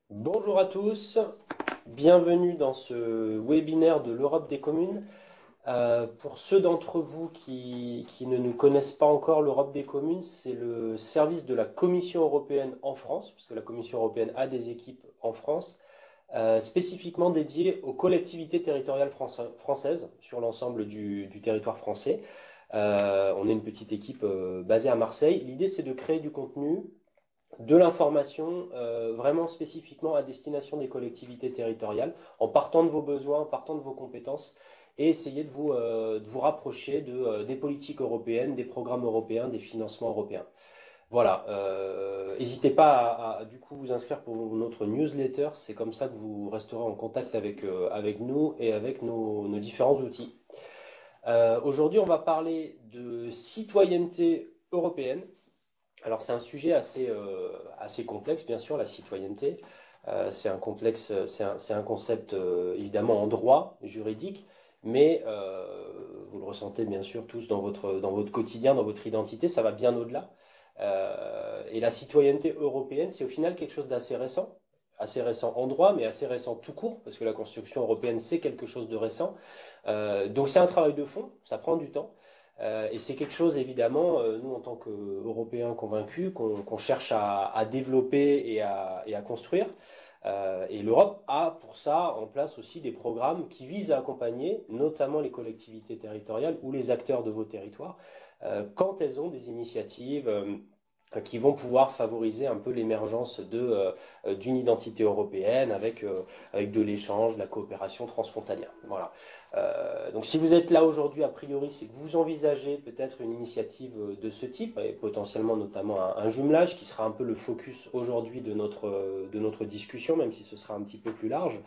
Bonjour à tous, bienvenue dans ce webinaire de l'Europe des communes. Pour ceux d'entre vous qui ne nous connaissent pas encore, l'Europe des communes, c'est le service de la Commission européenne en France, puisque la Commission européenne a des équipes en France, spécifiquement dédiées aux collectivités territoriales françaises sur l'ensemble du territoire français. On est une petite équipe basée à Marseille. L'idée, c'est de créer du contenu de l'information vraiment spécifiquement à destination des collectivités territoriales, en partant de vos besoins, en partant de vos compétences, et essayer de vous rapprocher des politiques européennes, des programmes européens, des financements européens. Voilà, n'hésitez pas du coup vous inscrire pour notre newsletter, c'est comme ça que vous resterez en contact avec nous et avec nos différents outils. Aujourd'hui, on va parler de citoyenneté européenne. Alors c'est un sujet assez complexe, bien sûr, la citoyenneté. C'est un complexe, c'est un concept évidemment en droit juridique, mais vous le ressentez bien sûr tous dans votre quotidien, dans votre identité, ça va bien au-delà. Et la citoyenneté européenne, c'est au final quelque chose assez récent en droit, mais assez récent tout court, parce que la construction européenne, c'est quelque chose de récent. Donc c'est un travail de fond, ça prend du temps. Et c'est quelque chose, évidemment, nous, en tant qu'Européens convaincus, qu'on cherche à développer et à construire. Et l'Europe a pour ça en place aussi des programmes qui visent à accompagner notamment les collectivités territoriales ou les acteurs de vos territoires quand elles ont des initiatives qui vont pouvoir favoriser un peu l'émergence d'une identité européenne avec de l'échange, de la coopération transfrontalière. Voilà. Donc si vous êtes là aujourd'hui, a priori, c'est que vous envisagez peut-être une initiative de ce type, et potentiellement notamment un jumelage qui sera un peu le focus aujourd'hui de notre discussion, même si ce sera un petit peu plus large.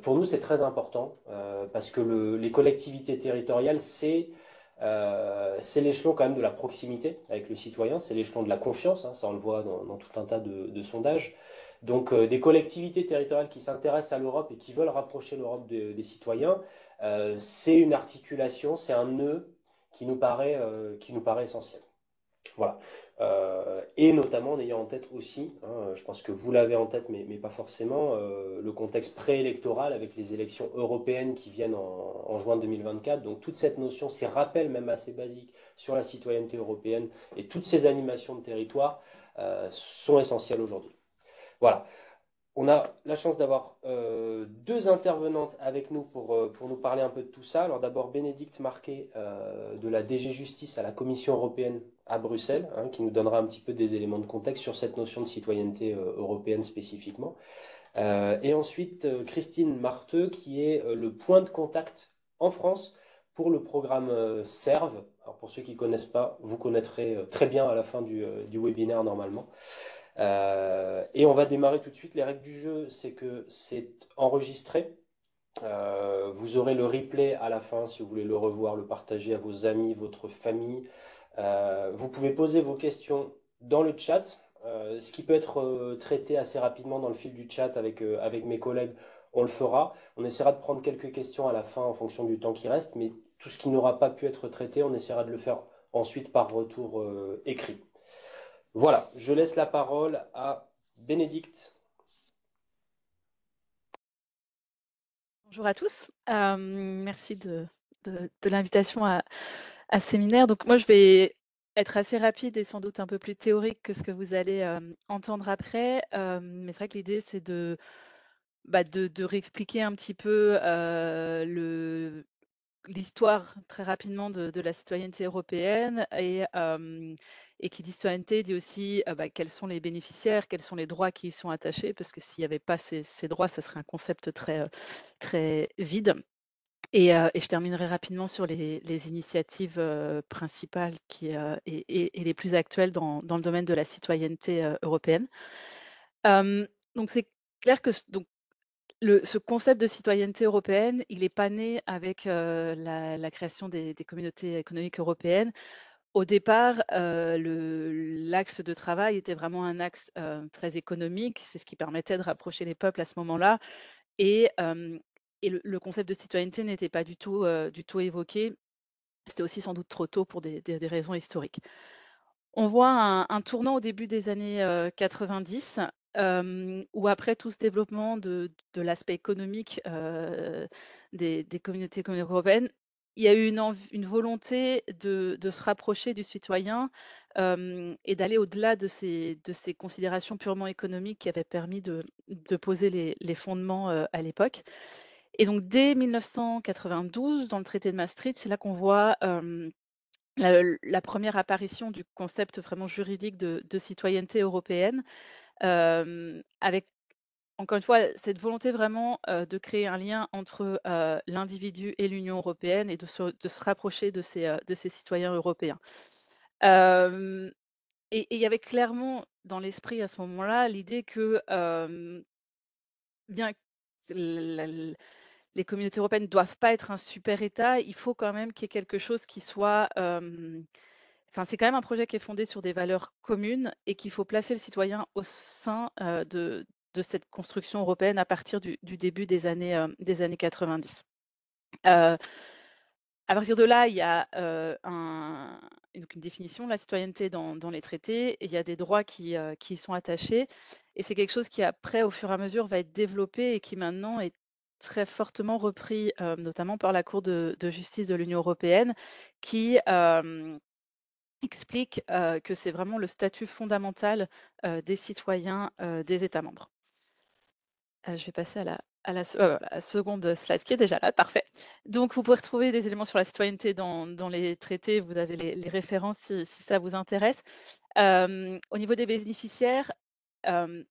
Pour nous, c'est très important parce que les collectivités territoriales, c'est l'échelon quand même de la proximité avec le citoyen, c'est l'échelon de la confiance, hein, ça on le voit dans tout un tas de sondages. Donc des collectivités territoriales qui s'intéressent à l'Europe et qui veulent rapprocher l'Europe des citoyens, c'est une articulation, c'est un nœud qui nous paraît essentiel. Voilà. Et notamment en ayant en tête aussi, hein, je pense que vous l'avez en tête, mais pas forcément, le contexte préélectoral avec les élections européennes qui viennent en juin 2024. Donc toute cette notion, ces rappels même assez basiques sur la citoyenneté européenne et toutes ces animations de territoire sont essentielles aujourd'hui. Voilà. On a la chance d'avoir deux intervenantes avec nous pour nous parler un peu de tout ça. Alors d'abord Bénédicte Marquet de la DG Justice à la Commission européenne à Bruxelles, hein, qui nous donnera un petit peu des éléments de contexte sur cette notion de citoyenneté européenne spécifiquement. Et ensuite Christine Marteux qui est le point de contact en France pour le programme SERVE. Alors pour ceux qui ne connaissent pas, vous connaîtrez très bien à la fin du webinaire normalement. Et on va démarrer tout de suite. Les règles du jeu, c'est que c'est enregistré. Vous aurez le replay à la fin si vous voulez le revoir, le partager à vos amis, votre famille. Vous pouvez poser vos questions dans le chat, ce qui peut être traité assez rapidement dans le fil du chat avec mes collègues. On le fera. On essaiera de prendre quelques questions à la fin en fonction du temps qui reste, mais tout ce qui n'aura pas pu être traité, on essaiera de le faire ensuite par retour écrit. Voilà, je laisse la parole à Bénédicte. Bonjour à tous. Merci de l'invitation à ce séminaire. Donc moi, je vais être assez rapide et sans doute un peu plus théorique que ce que vous allez entendre après. Mais c'est vrai que l'idée, c'est de réexpliquer un petit peu l'histoire très rapidement de la citoyenneté européenne et qui dit citoyenneté dit aussi quels sont les bénéficiaires, quels sont les droits qui y sont attachés, parce que s'il n'y avait pas ces droits, ça serait un concept très vide. Et je terminerai rapidement sur les initiatives principales et les plus actuelles dans le domaine de la citoyenneté européenne. Donc c'est clair que ce concept de citoyenneté européenne, il n'est pas né avec la création des communautés économiques européennes. Au départ, l'axe de travail était vraiment un axe très économique. C'est ce qui permettait de rapprocher les peuples à ce moment-là. Et le concept de citoyenneté n'était pas du tout évoqué. C'était aussi sans doute trop tôt pour des raisons historiques. On voit un tournant au début des années 90 où après tout ce développement de l'aspect économique, des communautés européennes, il y a eu une volonté de se rapprocher du citoyen, et d'aller au-delà de ces considérations purement économiques qui avaient permis de poser les fondements, à l'époque. Et donc dès 1992, dans le traité de Maastricht, c'est là qu'on voit, la 1re apparition du concept vraiment juridique de citoyenneté européenne, avec encore une fois cette volonté vraiment, de créer un lien entre, l'individu et l'Union européenne et de se rapprocher de ces citoyens européens. Hem et il y avait clairement dans l'esprit à ce moment-là l'idée que, bien que la les communautés européennes ne doivent pas être un super État, il faut quand même qu'il y ait quelque chose qui soit, enfin, c'est quand même un projet qui est fondé sur des valeurs communes et qu'il faut placer le citoyen au sein, de cette construction européenne à partir du début des années 90. Heu, à partir de là, il y a, donc une définition de la citoyenneté dans les traités et il y a des droits qui y sont attachés et c'est quelque chose qui après, au fur et à mesure, va être développé et qui maintenant est très fortement repris, notamment par la Cour de justice de l'Union européenne qui, explique, que c'est vraiment le statut fondamental, des citoyens, des États membres. Je vais passer à la seconde slide qui est déjà là, parfait. Donc vous pouvez retrouver des éléments sur la citoyenneté dans les traités, vous avez les références si ça vous intéresse. Au niveau des bénéficiaires, hem,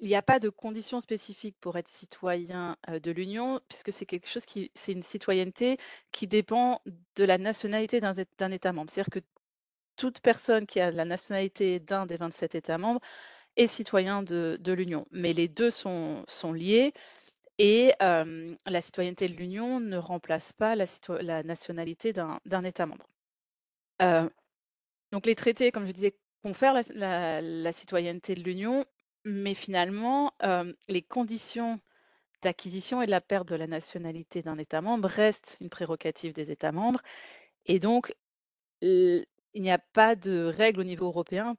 il n'y a pas de conditions spécifiques pour être citoyen, de l'Union puisque c'est une citoyenneté qui dépend de la nationalité d'un État membre. C'est-à-dire que toute personne qui a la nationalité d'un des 27 États membres est citoyen de l'Union. Mais les 2 sont liés et la citoyenneté de l'Union ne remplace pas la nationalité d'un État membre. Heu, donc les traités, comme je disais, confèrent la citoyenneté de l'Union, mais finalement, les conditions d'acquisition et de la perte de la nationalité d'un État membre restent une prérogative des États membres et donc L il n'y a pas de règle au niveau européen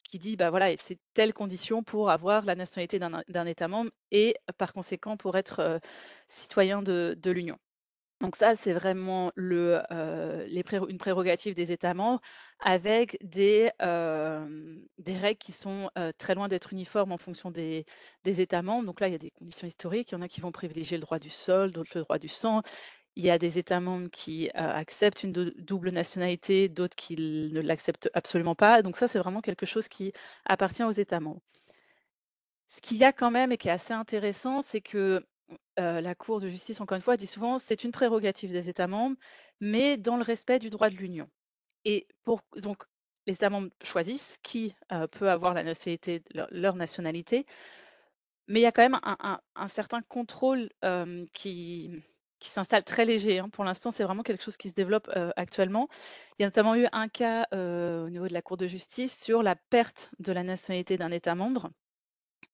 qui dit, bah, voilà, et c'est telle condition pour avoir la nationalité d'un État membre et par conséquent pour être, citoyen de l'Union. Donc ça, c'est vraiment une prérogative des États membres avec des règles qui sont, très loin d'être uniformes en fonction des États membres. Donc là, il y a des conditions historiques. Il y en a qui vont privilégier le droit du sol, d'autres le droit du sang. Il y a des États membres qui, acceptent une double nationalité, d'autres qui ne l'acceptent absolument pas. Donc ça, c'est vraiment quelque chose qui appartient aux États membres. Ce qu'il y a quand même et qui est assez intéressant, c'est que, la Cour de justice, encore une fois, dit souvent: «C'est une prérogative des États membres, mais dans le respect du droit de l'Union» et donc les États membres choisissent qui, peut avoir la nationalité leur nationalité, mais il y a quand même un certain contrôle, qui s'installe très léger, hein. Pour l'instant, c'est vraiment quelque chose qui se développe, actuellement. Il y a notamment eu un cas, au niveau de la Cour de justice sur la perte de la nationalité d'un État membre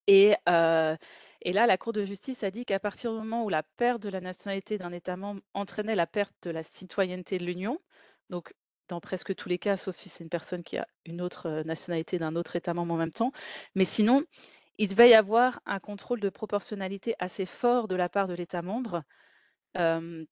et là, la Cour de justice a dit qu'à partir du moment où la perte de la nationalité d'un État membre entraînait la perte de la citoyenneté de l'Union, donc dans presque tous les cas, sauf si c'est une personne qui a une autre, nationalité d'un autre État membre en même temps, mais sinon, il devait y avoir un contrôle de proportionnalité assez fort de la part de l'État membre, hem,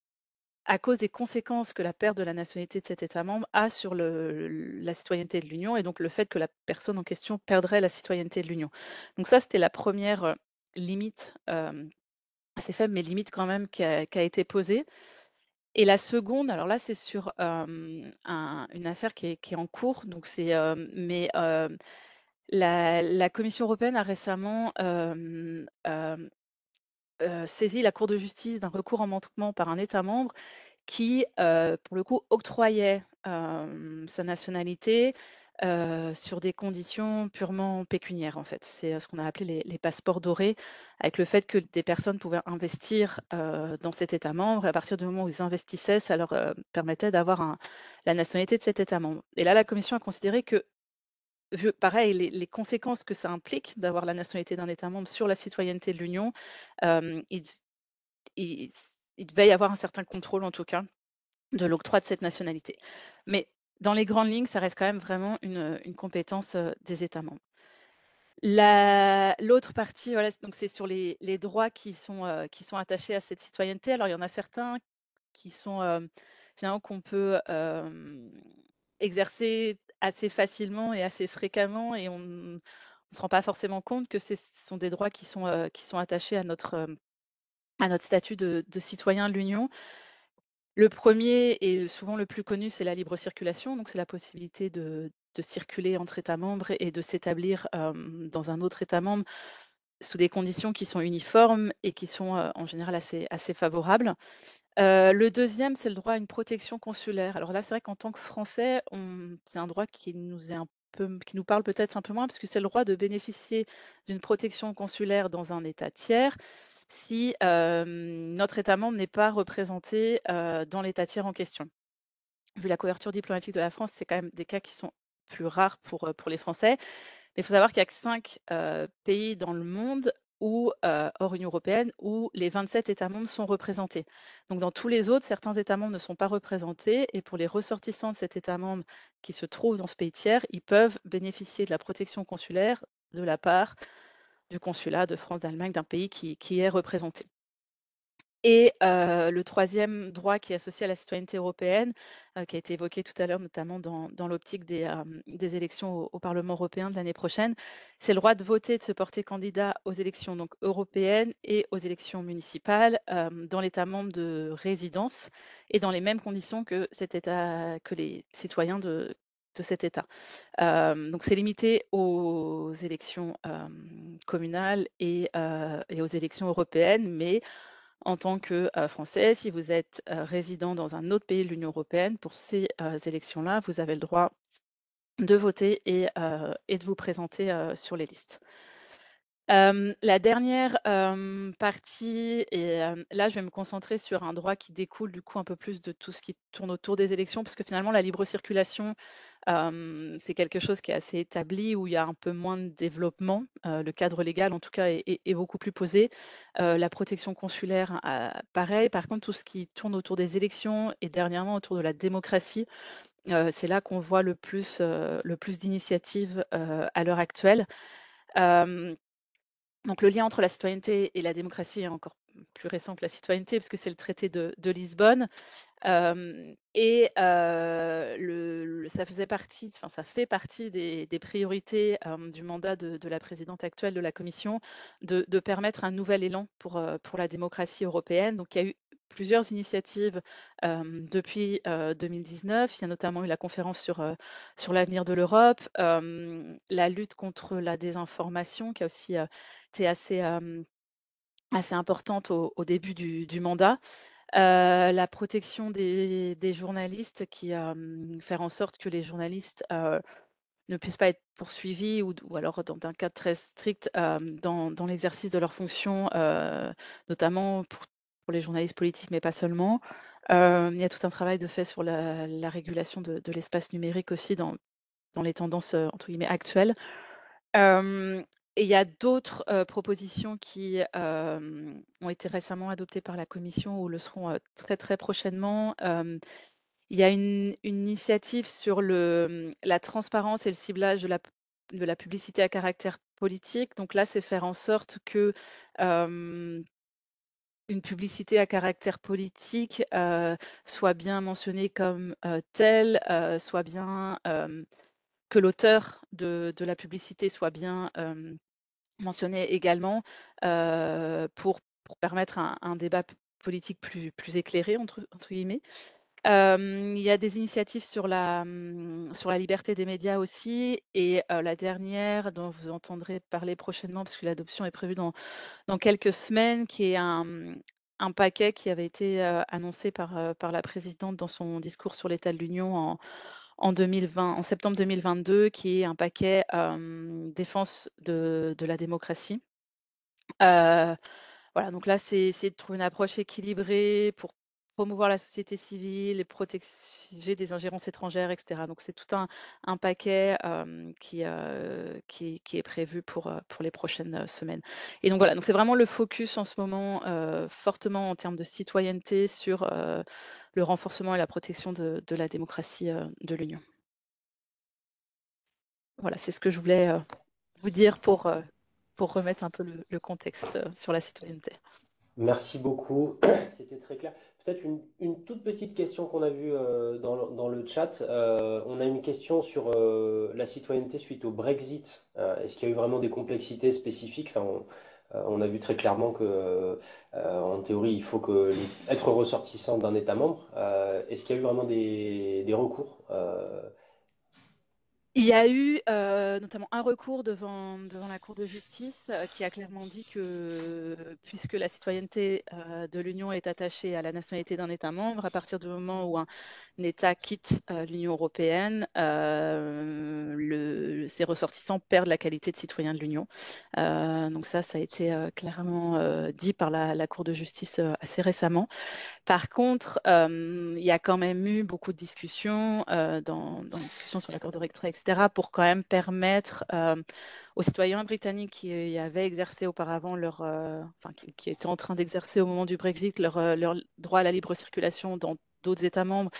à cause des conséquences que la perte de la nationalité de cet État membre a sur la citoyenneté de l'Union et donc le fait que la personne en question perdrait la citoyenneté de l'Union. Donc ça, c'était la première limite, assez faible, mais limite quand même qui a été posée et la seconde, alors là, c'est sur, une affaire qui est en cours, donc la Commission européenne a récemment, saisi la Cour de justice d'un recours en manquement par un État membre qui, pour le coup, octroyait, sa nationalité, sur des conditions purement pécuniaires, en fait. C'est, ce qu'on a appelé les passeports dorés, avec le fait que des personnes pouvaient investir, dans cet État membre et à partir du moment où ils investissaient, ça leur, permettait d'avoir la nationalité de cet État membre. Et là, la commission a considéré que, vu pareil, les conséquences que ça implique d'avoir la nationalité d'un État membre sur la citoyenneté de l'Union, il d il il devait y avoir un certain contrôle, en tout cas, de l'octroi de cette nationalité. Mais dans les grandes lignes, ça reste quand même vraiment une compétence, des États membres. L'autre partie, voilà, donc c'est sur les droits qui sont attachés à cette citoyenneté. Alors il y en a certains qui sont, finalement qu'on peut, exercer assez facilement et assez fréquemment et on ne se rend pas forcément compte que ce sont des droits qui sont attachés à notre statut de citoyen de l'Union. Le premier et souvent le plus connu, c'est la libre circulation, donc c'est la possibilité de circuler entre États membres et de s'établir, dans un autre État membre sous des conditions qui sont uniformes et qui sont, en général assez favorables. Le deuxième, c'est le droit à une protection consulaire. Alors là, c'est vrai qu'en tant que Français, on c'est un droit qui nous parle peut-être un peu moins, parce que c'est le droit de bénéficier d'une protection consulaire dans un État tiers si, notre État membre n'est pas représenté, dans l'État tiers en question. Vu la couverture diplomatique de la France, c'est quand même des cas qui sont plus rares pour les Français. Mais il faut savoir qu'il y a que 5 pays dans le monde où, hors Union européenne, où les 27 États membres sont représentés. Donc dans tous les autres, certains États membres ne sont pas représentés et pour les ressortissants de cet État membre qui se trouvent dans ce pays tiers, ils peuvent bénéficier de la protection consulaire de la part du consulat de France, d'Allemagne, d'un pays qui est représenté. Et le troisième droit qui est associé à la citoyenneté européenne, qui a été évoqué tout à l'heure, notamment dans l'optique des élections au Parlement européen de l'année prochaine, c'est le droit de voter, de se porter candidat aux élections donc européennes et aux élections municipales, dans l'État membre de résidence et dans les mêmes conditions que les citoyens de cet État. Donc c'est limité aux élections, communales et aux élections européennes, mais en tant que, Français, si vous êtes, résident dans un autre pays de l'Union européenne, pour ces, élections-là, vous avez le droit de voter et de vous présenter, sur les listes. La dernière, partie et là, je vais me concentrer sur un droit qui découle du coup un peu plus de tout ce qui tourne autour des élections, parce que finalement la libre circulation, c'est quelque chose qui est assez établi, où il y a un peu moins de développement. Le cadre légal en tout cas est beaucoup plus posé. La protection consulaire, pareil. Par contre, tout ce qui tourne autour des élections et dernièrement autour de la démocratie, c'est là qu'on voit le plus d'initiatives, à l'heure actuelle. Hem Donc le lien entre la citoyenneté et la démocratie est encore plus récent que la citoyenneté, parce que c'est le traité de Lisbonne. Ça faisait partie, enfin ça fait partie des priorités, du mandat de la présidente actuelle de la Commission, de permettre un nouvel élan pour la démocratie européenne. Donc il y a eu plusieurs initiatives, depuis, 2019. Il y a notamment eu la conférence sur l'avenir de l'Europe, la lutte contre la désinformation qui a aussi, été assez importante au début du mandat. La protection des journalistes faire en sorte que les journalistes, ne puissent pas être poursuivis ou alors dans un cadre très strict, dans l'exercice de leurs fonctions, notamment pour les journalistes politiques, mais pas seulement. Il y a tout un travail de fait sur la régulation de l'espace numérique aussi dans les tendances, entre guillemets «actuelles». Hem Et il y a d'autres, propositions qui, ont été récemment adoptées par la commission ou le seront, très, très prochainement. Il y a une initiative sur la transparence et le ciblage de la publicité à caractère politique. Donc là, c'est faire en sorte que, hem, une publicité à caractère politique, soit bien mentionnée comme, telle, soit bien, que l'auteur de la publicité soit bien, mentionné également, pour permettre un débat politique plus «éclairé» entre guillemets. Il y a des initiatives sur la liberté des médias aussi et la dernière dont vous entendrez parler prochainement parce que l'adoption est prévue dans quelques semaines, qui est un paquet qui avait été, annoncé par la présidente dans son discours sur l'état de l'Union en septembre 2022, qui est un paquet, défense de la démocratie. Heu, voilà, donc là, c'est essayer de trouver une approche équilibrée pour promouvoir la société civile et protéger des ingérences étrangères et cetera. Donc c'est tout un paquet, qui est prévu pour les prochaines, semaines. Et donc voilà, donc c'est vraiment le focus en ce moment, fortement en termes de citoyenneté sur, le renforcement et la protection de la démocratie, de l'Union. Voilà, c'est ce que je voulais, vous dire pour remettre un peu le contexte sur la citoyenneté. Merci beaucoup, c'était très clair. Peut-être une toute petite question qu'on a vue dans le chat. On a une question sur la citoyenneté suite au Brexit. Est-ce qu'il y a eu vraiment des complexités spécifiques? Enfin, on a vu très clairement que, en théorie, il faut être ressortissant d'un État membre. Est-ce qu'il y a eu vraiment des recours? Il y a eu notamment un recours devant la Cour de justice qui a clairement dit que puisque la citoyenneté de l'Union est attachée à la nationalité d'un État membre, à partir du moment où un État quitte l'Union européenne, ses ressortissants perdent la qualité de citoyen de l'Union. Donc ça a été clairement dit par la Cour de justice assez récemment. Par contre, il y a quand même eu beaucoup de discussions dans les discussions sur l'accord de retrait, etc., pour quand même permettre aux citoyens britanniques qui avaient exercé auparavant qui étaient en train d'exercer au moment du Brexit leur droit à la libre circulation dans d'autres États membres,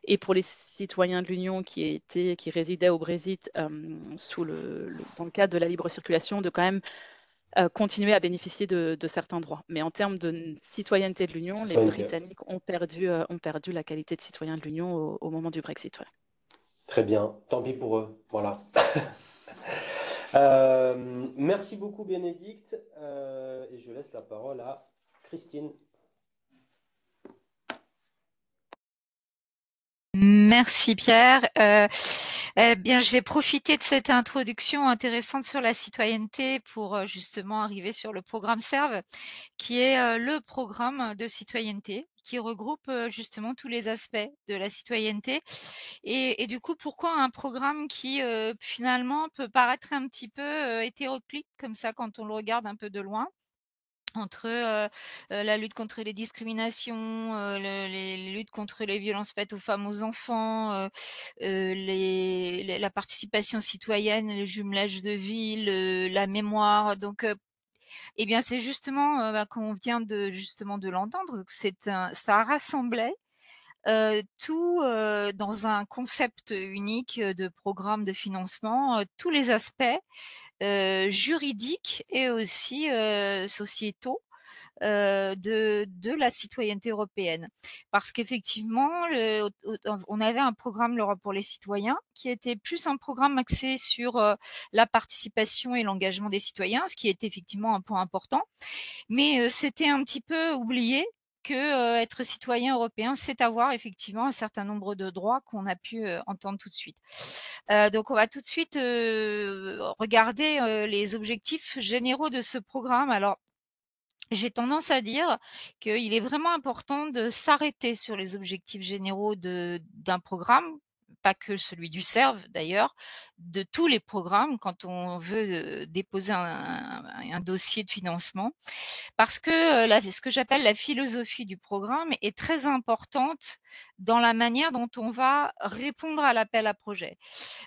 et pour les citoyens de l'Union qui résidaient au Brexit dans le cadre de la libre circulation, de quand même continuer à bénéficier de certains droits. Mais en termes de citoyenneté de l'Union, les Citoyenneté. Britanniques ont perdu la qualité de citoyen de l'Union au moment du Brexit. Ouais. Très bien, tant pis pour eux. Voilà. Merci beaucoup, Bénédicte. Et je laisse la parole à Christine. Merci Pierre. Eh bien, je vais profiter de cette introduction intéressante sur la citoyenneté pour justement arriver sur le programme SERVE, qui est le programme de citoyenneté qui regroupe justement tous les aspects de la citoyenneté. Et du coup, pourquoi un programme qui finalement peut paraître un petit peu hétéroclite comme ça quand on le regarde un peu de loin? Entre la lutte contre les discriminations, les luttes contre les violences faites aux femmes, aux enfants, la participation citoyenne, le jumelage de villes, la mémoire. Donc, eh bien, c'est justement, comme on vient justement de l'entendre, que ça rassemblait tout dans un concept unique de programme de financement, tous les aspects juridiques et aussi sociétaux de la citoyenneté européenne. Parce qu'effectivement, on avait un programme l'Europe pour les citoyens qui était plus un programme axé sur la participation et l'engagement des citoyens, ce qui est effectivement un point important. Mais c'était un petit peu oublié que être citoyen européen, c'est avoir effectivement un certain nombre de droits qu'on a pu entendre tout de suite. Donc on va tout de suite regarder les objectifs généraux de ce programme. Alors, j'ai tendance à dire qu'il est vraiment important de s'arrêter sur les objectifs généraux d'un programme, pas que celui du CERV d'ailleurs, de tous les programmes quand on veut déposer un dossier de financement. Parce que ce que j'appelle la philosophie du programme est très importante dans la manière dont on va répondre à l'appel à projet.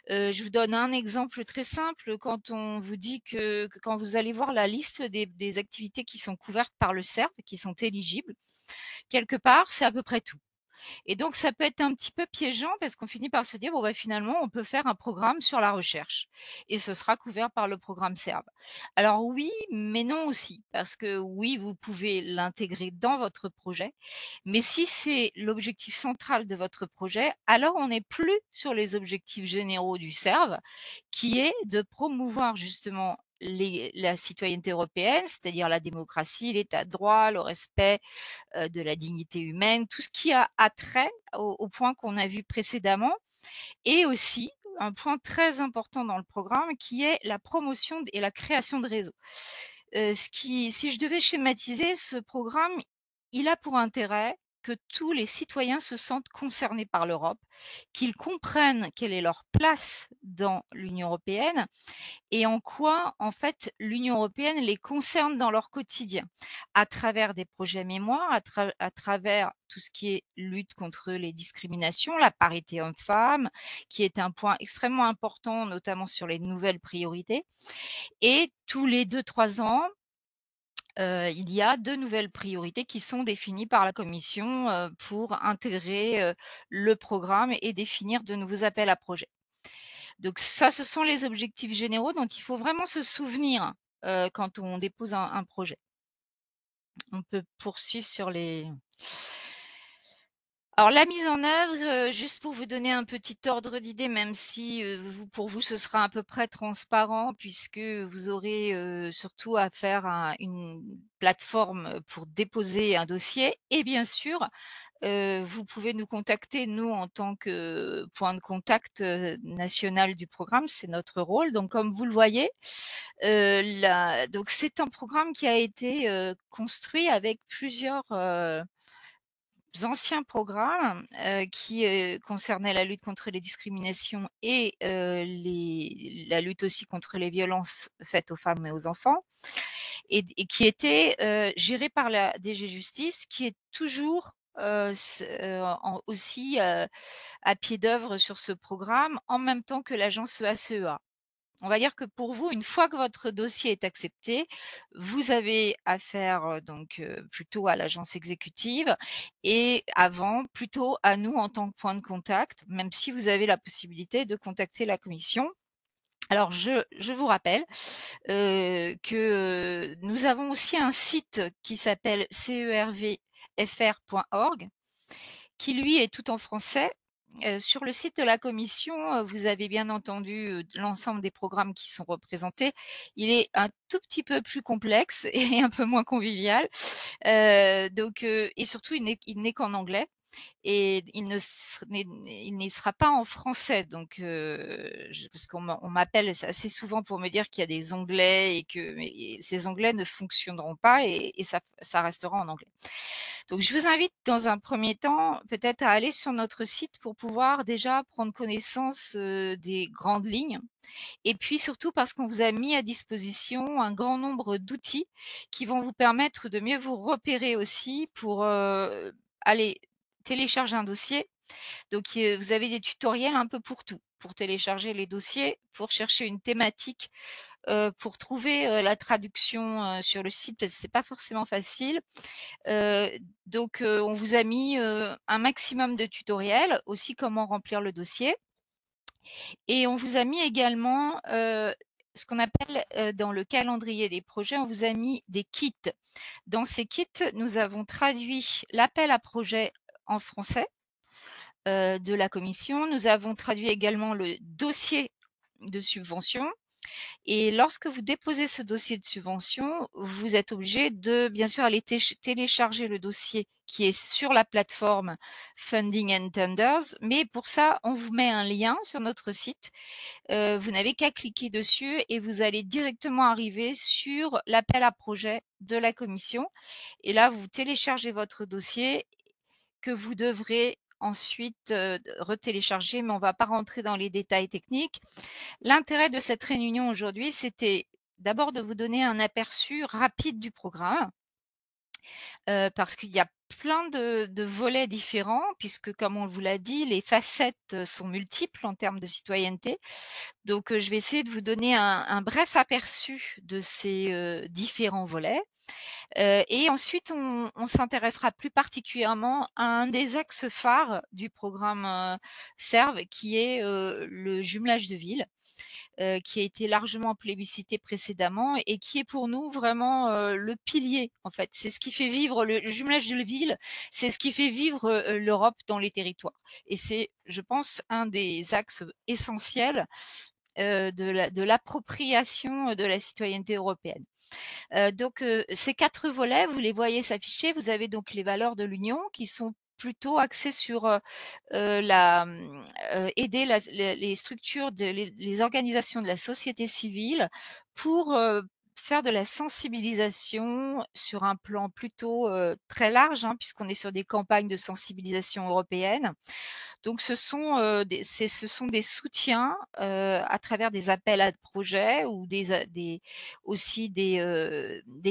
Je vous donne un exemple très simple. Quand on vous dit que quand vous allez voir la liste des activités qui sont couvertes par le CERF, qui sont éligibles, quelque part, c'est à peu près tout. Et donc, ça peut être un petit peu piégeant parce qu'on finit par se dire, bon, bah, finalement, on peut faire un programme sur la recherche et ce sera couvert par le programme SERB. Alors oui, mais non aussi, parce que oui, vous pouvez l'intégrer dans votre projet, mais si c'est l'objectif central de votre projet, alors on n'est plus sur les objectifs généraux du SERB, qui est de promouvoir justement la citoyenneté européenne, c'est-à-dire la démocratie, l'état de droit, le respect de la dignité humaine, tout ce qui a trait au point qu'on a vu précédemment, et aussi un point très important dans le programme qui est la promotion et la création de réseaux. Si je devais schématiser ce programme, il a pour intérêt que tous les citoyens se sentent concernés par l'Europe, qu'ils comprennent quelle est leur place dans l'Union européenne et en quoi, en fait, l'Union européenne les concerne dans leur quotidien, à travers des projets mémoire, à travers tout ce qui est lutte contre les discriminations, la parité homme-femme, qui est un point extrêmement important, notamment sur les nouvelles priorités. Et tous les 2-3 ans, il y a de nouvelles priorités qui sont définies par la Commission pour intégrer le programme et définir de nouveaux appels à projets. Donc ça, ce sont les objectifs généraux dont il faut vraiment se souvenir quand on dépose un projet. On peut poursuivre sur les... Alors la mise en œuvre, juste pour vous donner un petit ordre d'idée, même si pour vous ce sera à peu près transparent puisque vous aurez surtout à faire une plateforme pour déposer un dossier et bien sûr, vous pouvez nous contacter, nous, en tant que point de contact national du programme, c'est notre rôle. Donc comme vous le voyez, donc c'est un programme qui a été construit avec plusieurs anciens programmes qui concernaient la lutte contre les discriminations et la lutte aussi contre les violences faites aux femmes et aux enfants, et qui étaient gérés par la DG Justice, qui est toujours aussi à pied d'œuvre sur ce programme, en même temps que l'agence EACEA. On va dire que pour vous, une fois que votre dossier est accepté, vous avez affaire donc plutôt à l'agence exécutive et avant plutôt à nous en tant que point de contact, même si vous avez la possibilité de contacter la commission. Alors je vous rappelle que nous avons aussi un site qui s'appelle cervfr.org qui lui est tout en français. Sur le site de la commission, vous avez bien entendu l'ensemble des programmes qui sont représentés. Il est un tout petit peu plus complexe et un peu moins convivial. Et surtout, il n'est qu'en anglais. Et il ne sera pas en français. Donc, parce qu'on m'appelle assez souvent pour me dire qu'il y a des onglets et que ces onglets ne fonctionneront pas et ça restera en anglais. Donc, je vous invite dans un premier temps peut-être à aller sur notre site pour pouvoir déjà prendre connaissance des grandes lignes. Et puis surtout parce qu'on vous a mis à disposition un grand nombre d'outils qui vont vous permettre de mieux vous repérer aussi pour aller télécharger un dossier. Donc, vous avez des tutoriels un peu pour tout, pour télécharger les dossiers, pour chercher une thématique, pour trouver la traduction sur le site, parce que c'est pas forcément facile. Donc, on vous a mis un maximum de tutoriels, aussi comment remplir le dossier. Et on vous a mis également ce qu'on appelle dans le calendrier des projets, on vous a mis des kits. Dans ces kits, nous avons traduit l'appel à projet en français de la commission. Nous avons traduit également le dossier de subvention. Et lorsque vous déposez ce dossier de subvention, vous êtes obligé de, bien sûr, aller télécharger le dossier qui est sur la plateforme Funding and Tenders. Mais pour ça, on vous met un lien sur notre site. Vous n'avez qu'à cliquer dessus et vous allez directement arriver sur l'appel à projet de la commission. Et là, vous téléchargez votre dossier que vous devrez ensuite retélécharger, mais on ne va pas rentrer dans les détails techniques. L'intérêt de cette réunion aujourd'hui, c'était d'abord de vous donner un aperçu rapide du programme, parce qu'il y a plein de volets différents, puisque comme on vous l'a dit, les facettes sont multiples en termes de citoyenneté. Donc, je vais essayer de vous donner un bref aperçu de ces différents volets. Et ensuite, on s'intéressera plus particulièrement à un des axes phares du programme SERV, qui est le jumelage de villes, qui a été largement plébiscité précédemment et qui est pour nous vraiment le pilier, en fait. C'est ce qui fait vivre le jumelage de villes, c'est ce qui fait vivre l'Europe dans les territoires. Et c'est, je pense, un des axes essentiels de l'appropriation de la citoyenneté européenne. Donc, ces 4 volets, vous les voyez s'afficher. Vous avez donc les valeurs de l'Union qui sont plutôt axées sur aider les structures, les organisations de la société civile pour faire de la sensibilisation sur un plan plutôt très large, hein, puisqu'on est sur des campagnes de sensibilisation européenne. Donc ce sont des soutiens à travers des appels à projets ou aussi des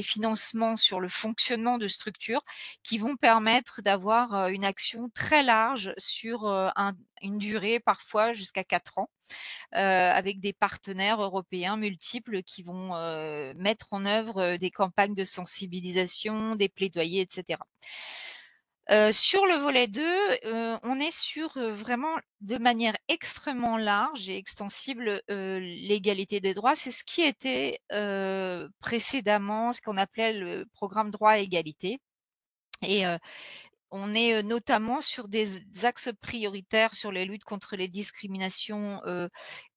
financements sur le fonctionnement de structures qui vont permettre d'avoir une action très large sur une durée parfois jusqu'à 4 ans, avec des partenaires européens multiples qui vont mettre en œuvre des campagnes de sensibilisation, des plaidoyers, etc. Sur le volet 2, on est sur, vraiment de manière extrêmement large et extensible, l'égalité des droits. C'est ce qui était, précédemment ce qu'on appelait le programme droit et égalité et on est, notamment sur des axes prioritaires sur les luttes contre les discriminations,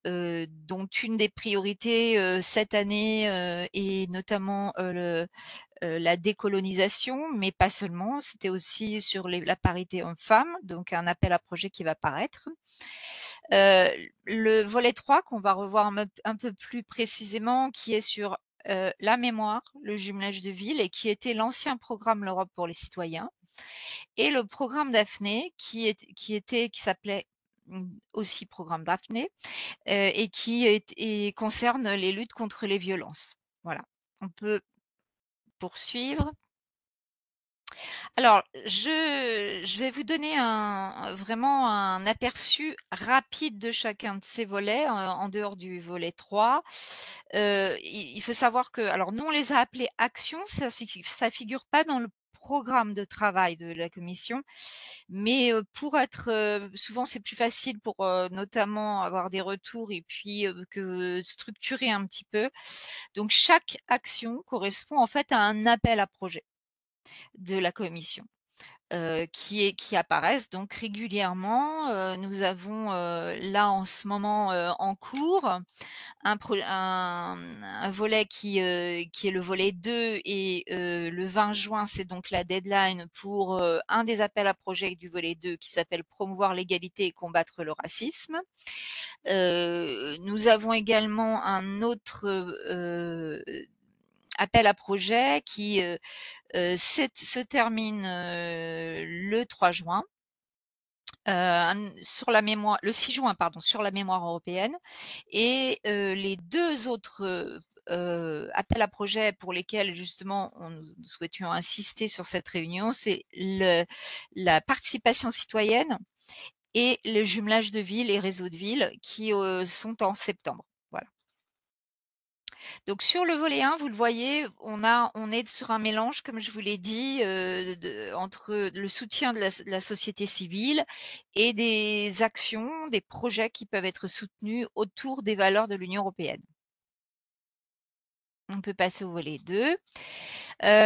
dont une des priorités, cette année, est notamment, la décolonisation, mais pas seulement. C'était aussi sur la parité homme-femme, donc un appel à projet qui va paraître. Le volet 3 qu'on va revoir un peu plus précisément, qui est sur la mémoire, le jumelage de villes et qui était l'ancien programme L'Europe pour les citoyens et le programme Daphné qui s'appelait aussi programme Daphné et et concerne les luttes contre les violences. Voilà, on peut poursuivre. Alors, je vais vous donner vraiment un aperçu rapide de chacun de ces volets, en dehors du volet 3. Il faut savoir que alors nous, on les a appelés actions, ça figure pas dans le programme de travail de la commission, mais pour être, souvent c'est plus facile pour, notamment avoir des retours et puis, que structurer un petit peu. Donc chaque action correspond en fait à un appel à projet de la commission. Qui apparaissent donc régulièrement. Nous avons, là en ce moment, en cours un volet qui est le volet 2 et le 20 juin, c'est donc la deadline pour, un des appels à projets du volet 2 qui s'appelle «Promouvoir l'égalité et combattre le racisme». Nous avons également un autre, appel à projet qui, se termine, le 3 juin, sur la mémoire le 6 juin pardon, sur la mémoire européenne et les 2 autres, appels à projets pour lesquels justement nous souhaitions insister sur cette réunion, c'est la participation citoyenne et le jumelage de villes et réseaux de villes qui, sont en septembre. Voilà. Donc sur le volet 1, vous le voyez, on est sur un mélange, comme je vous l'ai dit, entre le soutien de la société civile et des actions, des projets qui peuvent être soutenus autour des valeurs de l'Union européenne. On peut passer au volet 2.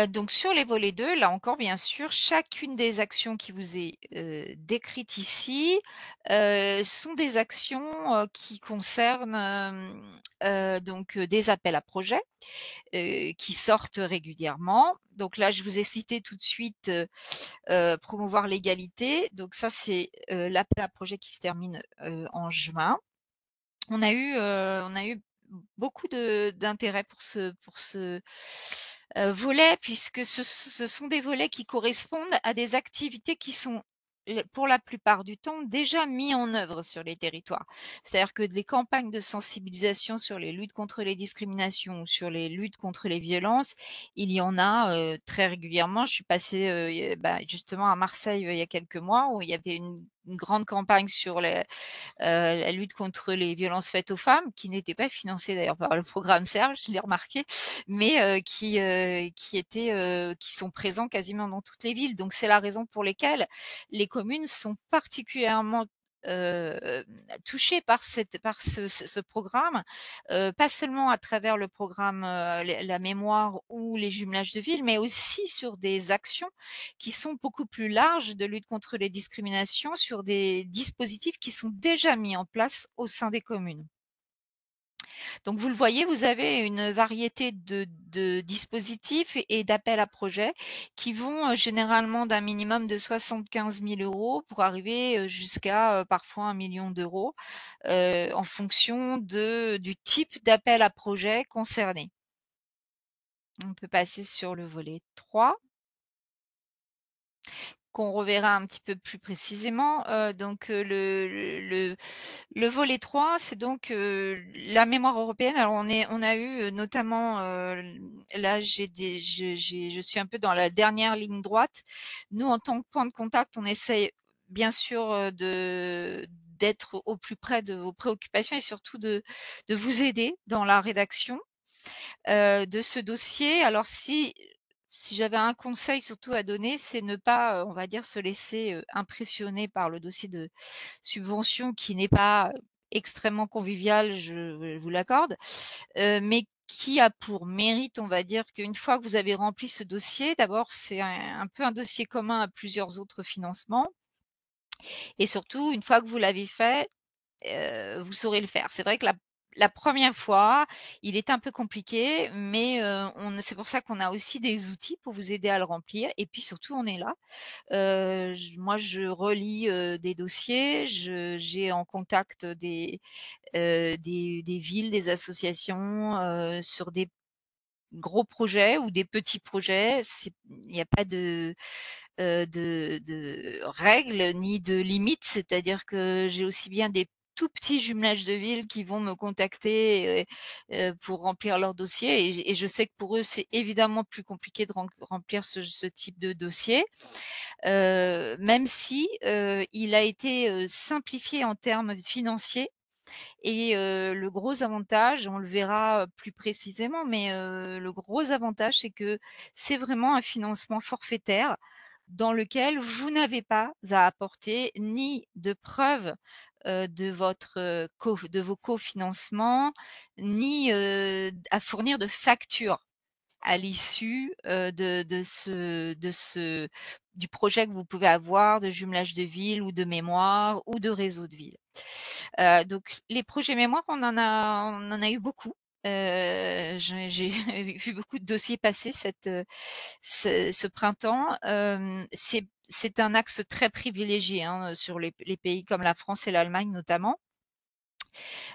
Donc sur les volets 2, là encore bien sûr, chacune des actions qui vous est, décrite ici, sont des actions, qui concernent, donc des appels à projets, qui sortent régulièrement. Donc là, je vous ai cité tout de suite, promouvoir l'égalité. Donc ça, c'est, l'appel à projet qui se termine, en juin. On a eu beaucoup d'intérêt pour ce, volet puisque ce sont des volets qui correspondent à des activités qui sont pour la plupart du temps déjà mis en œuvre sur les territoires. C'est-à-dire que les campagnes de sensibilisation sur les luttes contre les discriminations ou sur les luttes contre les violences, il y en a, très régulièrement. Je suis passée, justement à Marseille, il y a quelques mois où il y avait une grande campagne sur la lutte contre les violences faites aux femmes, qui n'était pas financée d'ailleurs par le programme Serge, je l'ai remarqué, mais qui sont présents quasiment dans toutes les villes. Donc c'est la raison pour laquelle les communes sont particulièrement touchées par ce programme, pas seulement à travers le programme la mémoire ou les jumelages de villes, mais aussi sur des actions qui sont beaucoup plus larges de lutte contre les discriminations sur des dispositifs qui sont déjà mis en place au sein des communes. Donc vous le voyez, vous avez une variété de dispositifs et d'appels à projets qui vont, généralement d'un minimum de 75 000 € pour arriver, jusqu'à, parfois 1 million d'euros, en fonction du type d'appel à projet concerné. On peut passer sur le volet 3. Qu'on reverra un petit peu plus précisément. Donc, le volet 3, c'est donc, la mémoire européenne. Alors on a eu, notamment, là je suis un peu dans la dernière ligne droite. Nous, en tant que point de contact, on essaye bien sûr, d'être au plus près de vos préoccupations et surtout de vous aider dans la rédaction, de ce dossier. Alors si si j'avais un conseil surtout à donner, c'est ne pas, on va dire, se laisser, impressionner par le dossier de subvention qui n'est pas extrêmement convivial, je vous l'accorde, mais qui a pour mérite, on va dire, qu'une fois que vous avez rempli ce dossier, d'abord, c'est un peu un dossier commun à plusieurs autres financements et surtout, une fois que vous l'avez fait, vous saurez le faire. C'est vrai que la 1re fois, il est un peu compliqué, mais c'est pour ça qu'on a aussi des outils pour vous aider à le remplir et puis surtout, on est là. Moi, je relis, des dossiers, j'ai en contact des villes, des associations, sur des gros projets ou des petits projets. Il n'y a pas de règles ni de limites, c'est-à-dire que j'ai aussi bien des tout petits jumelages de villes qui vont me contacter pour remplir leur dossier et je sais que pour eux, c'est évidemment plus compliqué de remplir ce type de dossier, même si, il a été, simplifié en termes financiers et le gros avantage, on le verra plus précisément, mais le gros avantage, c'est que c'est vraiment un financement forfaitaire dans lequel vous n'avez pas à apporter ni de preuves, de vos cofinancements, ni, à fournir de factures à l'issue, du projet que vous pouvez avoir de jumelage de villes ou de mémoire ou de réseau de villes. Donc les projets mémoire, on en a eu beaucoup. J'ai vu beaucoup de dossiers passer ce printemps. C'est un axe très privilégié, hein, sur les pays comme la France et l'Allemagne notamment.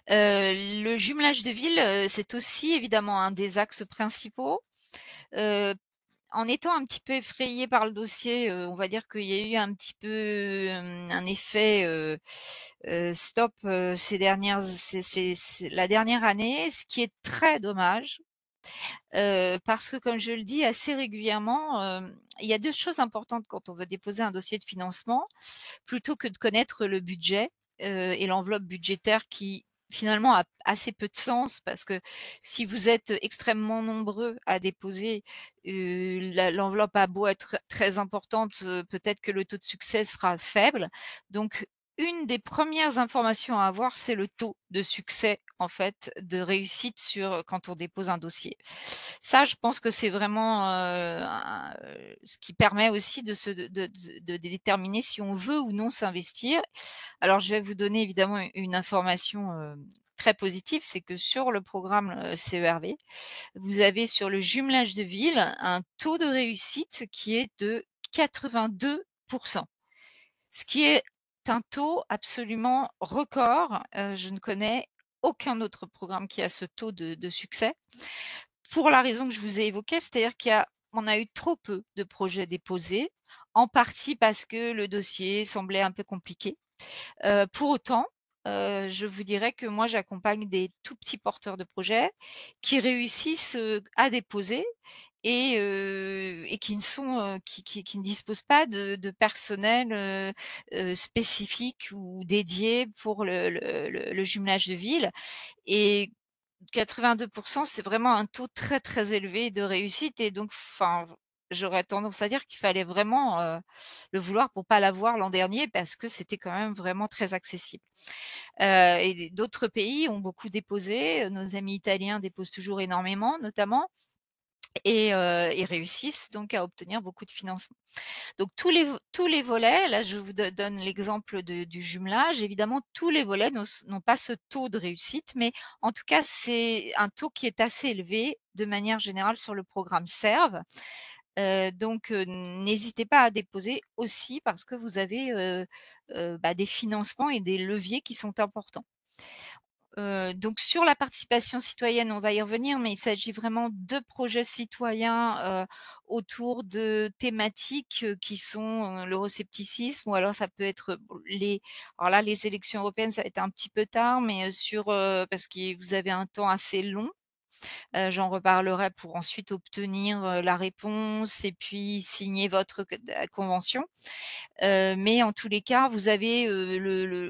Le jumelage de villes, c'est aussi évidemment un des axes principaux. En étant un petit peu effrayée par le dossier, on va dire qu'il y a eu un petit peu, un effet, stop, la dernière année, ce qui est très dommage, parce que comme je le dis assez régulièrement, il y a 2 choses importantes quand on veut déposer un dossier de financement. Plutôt que de connaître le budget, et l'enveloppe budgétaire qui finalement a assez peu de sens parce que si vous êtes extrêmement nombreux à déposer, l'enveloppe a beau être très importante, peut-être que le taux de succès sera faible. Donc une des premières informations à avoir, c'est le taux de succès, en fait, de réussite quand on dépose un dossier. Ça, je pense que c'est vraiment, ce qui permet aussi de déterminer si on veut ou non s'investir. Alors je vais vous donner évidemment une information, très positive, c'est que sur le programme, CERV, vous avez sur le jumelage de villes un taux de réussite qui est de 82, ce qui est un taux absolument record. Je ne connais aucun autre programme qui a ce taux de succès. Pour la raison que je vous ai évoquée, c'est-à-dire qu'on a eu trop peu de projets déposés, en partie parce que le dossier semblait un peu compliqué. Pour autant, je vous dirais que moi j'accompagne des tout petits porteurs de projets qui réussissent, à déposer et qui ne disposent pas de personnel, spécifique ou dédié pour le jumelage de villes et 82, c'est vraiment un taux très, très élevé de réussite et donc enfin, j'aurais tendance à dire qu'il fallait vraiment, le vouloir pour pas l'avoir l'an dernier parce que c'était quand même vraiment très accessible. Et d'autres pays ont beaucoup déposé, nos amis italiens déposent toujours énormément notamment et réussissent donc à obtenir beaucoup de financement. Donc tous les volets, là je vous donne l'exemple du jumelage, évidemment tous les volets n'ont pas ce taux de réussite, mais en tout cas c'est un taux qui est assez élevé de manière générale sur le programme SERV. Donc n'hésitez pas à déposer aussi parce que vous avez, des financements et des leviers qui sont importants. Donc sur la participation citoyenne, on va y revenir, mais il s'agit vraiment de projets citoyens, autour de thématiques, qui sont, l'euroscepticisme ou alors ça peut être alors là, les élections européennes, ça va être un petit peu tard, mais, parce que vous avez un temps assez long. J'en reparlerai pour ensuite obtenir, la réponse et puis signer votre convention. Mais en tous les cas, vous avez,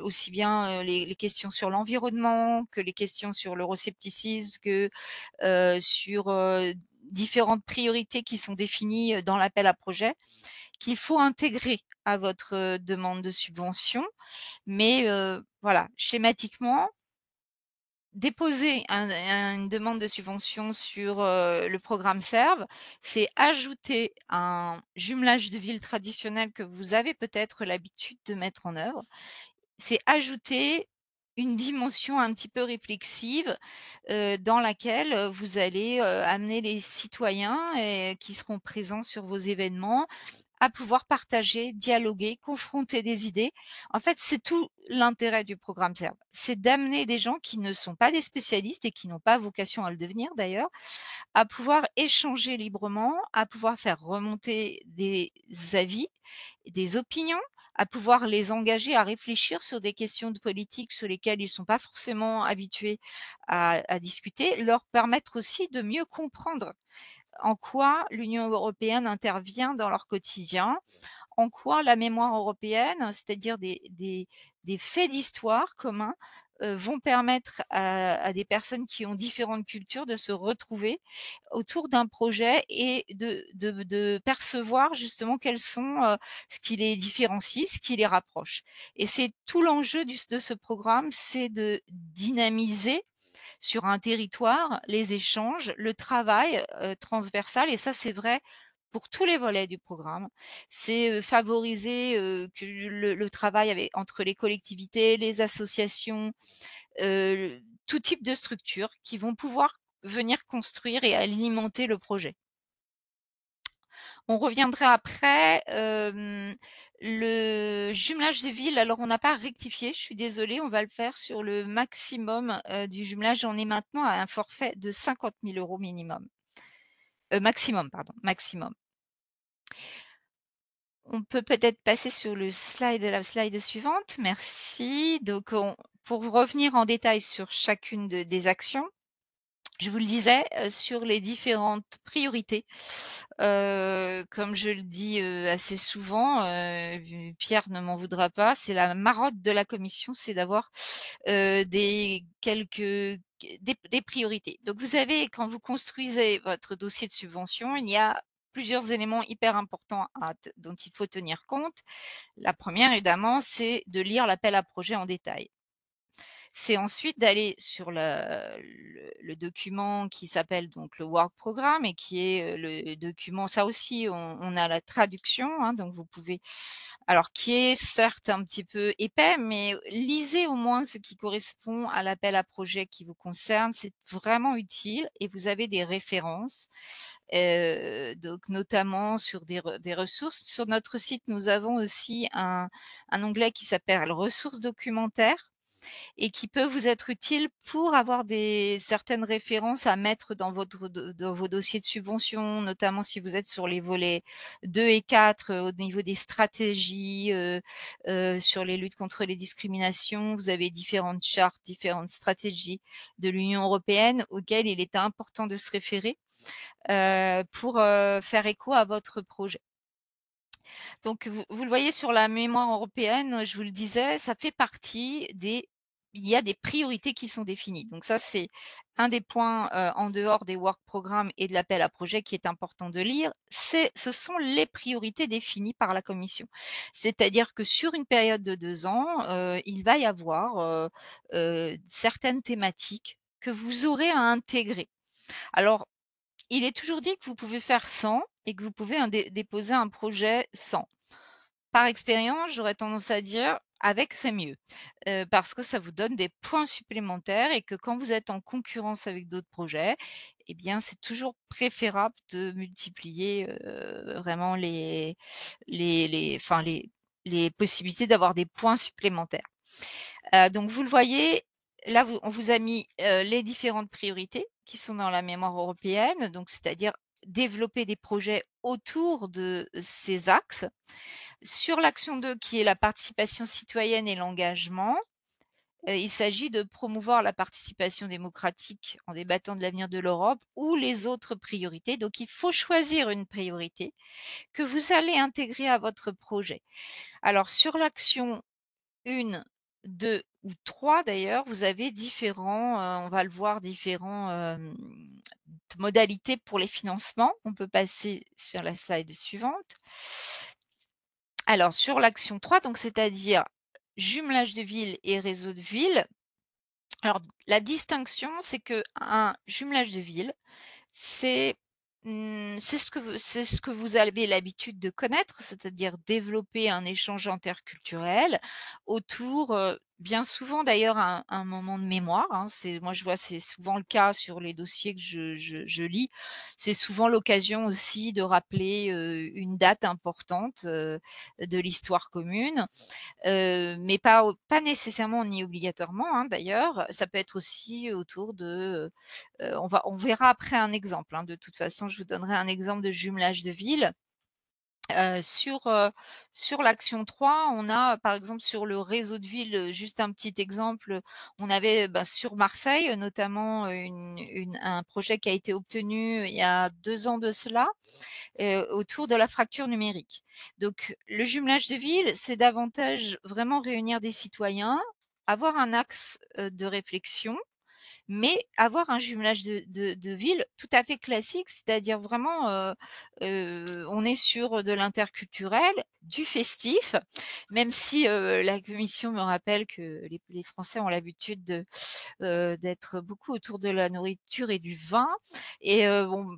aussi bien, les questions sur l'environnement que les questions sur l'euroscepticisme, que, sur, différentes priorités qui sont définies dans l'appel à projet, qu'il faut intégrer à votre demande de subvention. Mais voilà, schématiquement, déposer une demande de subvention sur le programme SERV, c'est ajouter un jumelage de villes traditionnelles que vous avez peut-être l'habitude de mettre en œuvre. C'est ajouter une dimension un petit peu réflexive dans laquelle vous allez amener les citoyens qui seront présents sur vos événements à pouvoir partager, dialoguer, confronter des idées. En fait, c'est tout l'intérêt du programme SERV. C'est d'amener des gens qui ne sont pas des spécialistes et qui n'ont pas vocation à le devenir d'ailleurs, à pouvoir échanger librement, à pouvoir faire remonter des avis, des opinions, à pouvoir les engager à réfléchir sur des questions de politique sur lesquelles ils ne sont pas forcément habitués à discuter, leur permettre aussi de mieux comprendre en quoi l'Union européenne intervient dans leur quotidien, en quoi la mémoire européenne, c'est-à-dire des faits d'histoire communs, vont permettre à des personnes qui ont différentes cultures de se retrouver autour d'un projet et de percevoir justement quels sont ce qui les différencie, ce qui les rapproche. Et c'est tout l'enjeu de ce programme, c'est de dynamiser sur un territoire les échanges, le travail transversal, et ça c'est vrai pour tous les volets du programme. C'est favoriser que le travail entre les collectivités, les associations, tout type de structures qui vont pouvoir venir construire et alimenter le projet. On reviendra après. Le jumelage des villes, alors on n'a pas rectifié, je suis désolée, on va le faire sur le maximum du jumelage. On est maintenant à un forfait de 50 000 € minimum. Maximum, pardon, maximum. On peut peut-être passer sur la slide suivante. Merci. Donc, pour revenir en détail sur chacune des actions, je vous le disais, sur les différentes priorités, comme je le dis assez souvent, Pierre ne m'en voudra pas, c'est la marotte de la commission, c'est d'avoir des priorités. Donc vous avez, quand vous construisez votre dossier de subvention, il y a plusieurs éléments hyper importants dont il faut tenir compte. La première, évidemment, c'est de lire l'appel à projet en détail. C'est ensuite d'aller sur le document qui s'appelle donc le Work Programme et qui est le document, ça aussi on a la traduction, hein, donc vous pouvez, alors qui est certes un petit peu épais, mais lisez au moins ce qui correspond à l'appel à projet qui vous concerne, c'est vraiment utile et vous avez des références. Donc notamment sur des ressources. Sur notre site, nous avons aussi un onglet qui s'appelle ressources documentaires et qui peut vous être utile pour avoir certaines références à mettre dans vos dossiers de subvention, notamment si vous êtes sur les volets 2 et 4 au niveau des stratégies, sur les luttes contre les discriminations. Vous avez différentes chartes, différentes stratégies de l'Union européenne auxquelles il est important de se référer pour faire écho à votre projet. Donc, vous le voyez sur la mémoire européenne, je vous le disais, ça fait partie il y a des priorités qui sont définies. Donc ça, c'est un des points en dehors des work programmes et de l'appel à projet qui est important de lire. Ce sont les priorités définies par la Commission. C'est-à-dire que sur une période de 2 ans, il va y avoir certaines thématiques que vous aurez à intégrer. Alors, il est toujours dit que vous pouvez faire sans et que vous pouvez déposer un projet sans. Par expérience, j'aurais tendance à dire avec, c'est mieux, parce que ça vous donne des points supplémentaires et que quand vous êtes en concurrence avec d'autres projets, eh bien, c'est toujours préférable de multiplier, vraiment les possibilités d'avoir des points supplémentaires. Donc vous le voyez, là, on vous a mis, les différentes priorités qui sont dans la mémoire européenne, donc c'est-à-dire développer des projets autour de ces axes. Sur l'action 2 qui est la participation citoyenne et l'engagement, il s'agit de promouvoir la participation démocratique en débattant de l'avenir de l'Europe ou les autres priorités. Donc il faut choisir une priorité que vous allez intégrer à votre projet. Alors sur l'action 1, 2 ou 3 d'ailleurs, vous avez différents, on va le voir, différents modalité pour les financements. On peut passer sur la slide suivante. Alors sur l'action 3, donc c'est-à-dire jumelage de villes et réseau de villes. Alors la distinction, c'est qu'un jumelage de villes, c'est c'est ce que vous avez l'habitude de connaître, c'est-à-dire développer un échange interculturel autour, bien souvent d'ailleurs un moment de mémoire, hein. Moi je vois c'est souvent le cas sur les dossiers que je lis. C'est souvent l'occasion aussi de rappeler, une date importante, de l'histoire commune. Mais pas nécessairement ni obligatoirement, hein, d'ailleurs. Ça peut être aussi autour de, on verra après un exemple, hein. De toute façon, je vous donnerai un exemple de jumelage de villes. Sur l'action 3, on a, par exemple, sur le réseau de villes, juste un petit exemple, on avait, sur Marseille, notamment, un projet qui a été obtenu il y a 2 ans de cela, autour de la fracture numérique. Donc le jumelage de villes, c'est davantage vraiment réunir des citoyens, avoir un axe, de réflexion, mais avoir un jumelage de villes tout à fait classique, c'est-à-dire vraiment, on est sur de l'interculturel, du festif, même si, la commission me rappelle que les Français ont l'habitude d'être beaucoup autour de la nourriture et du vin et bon,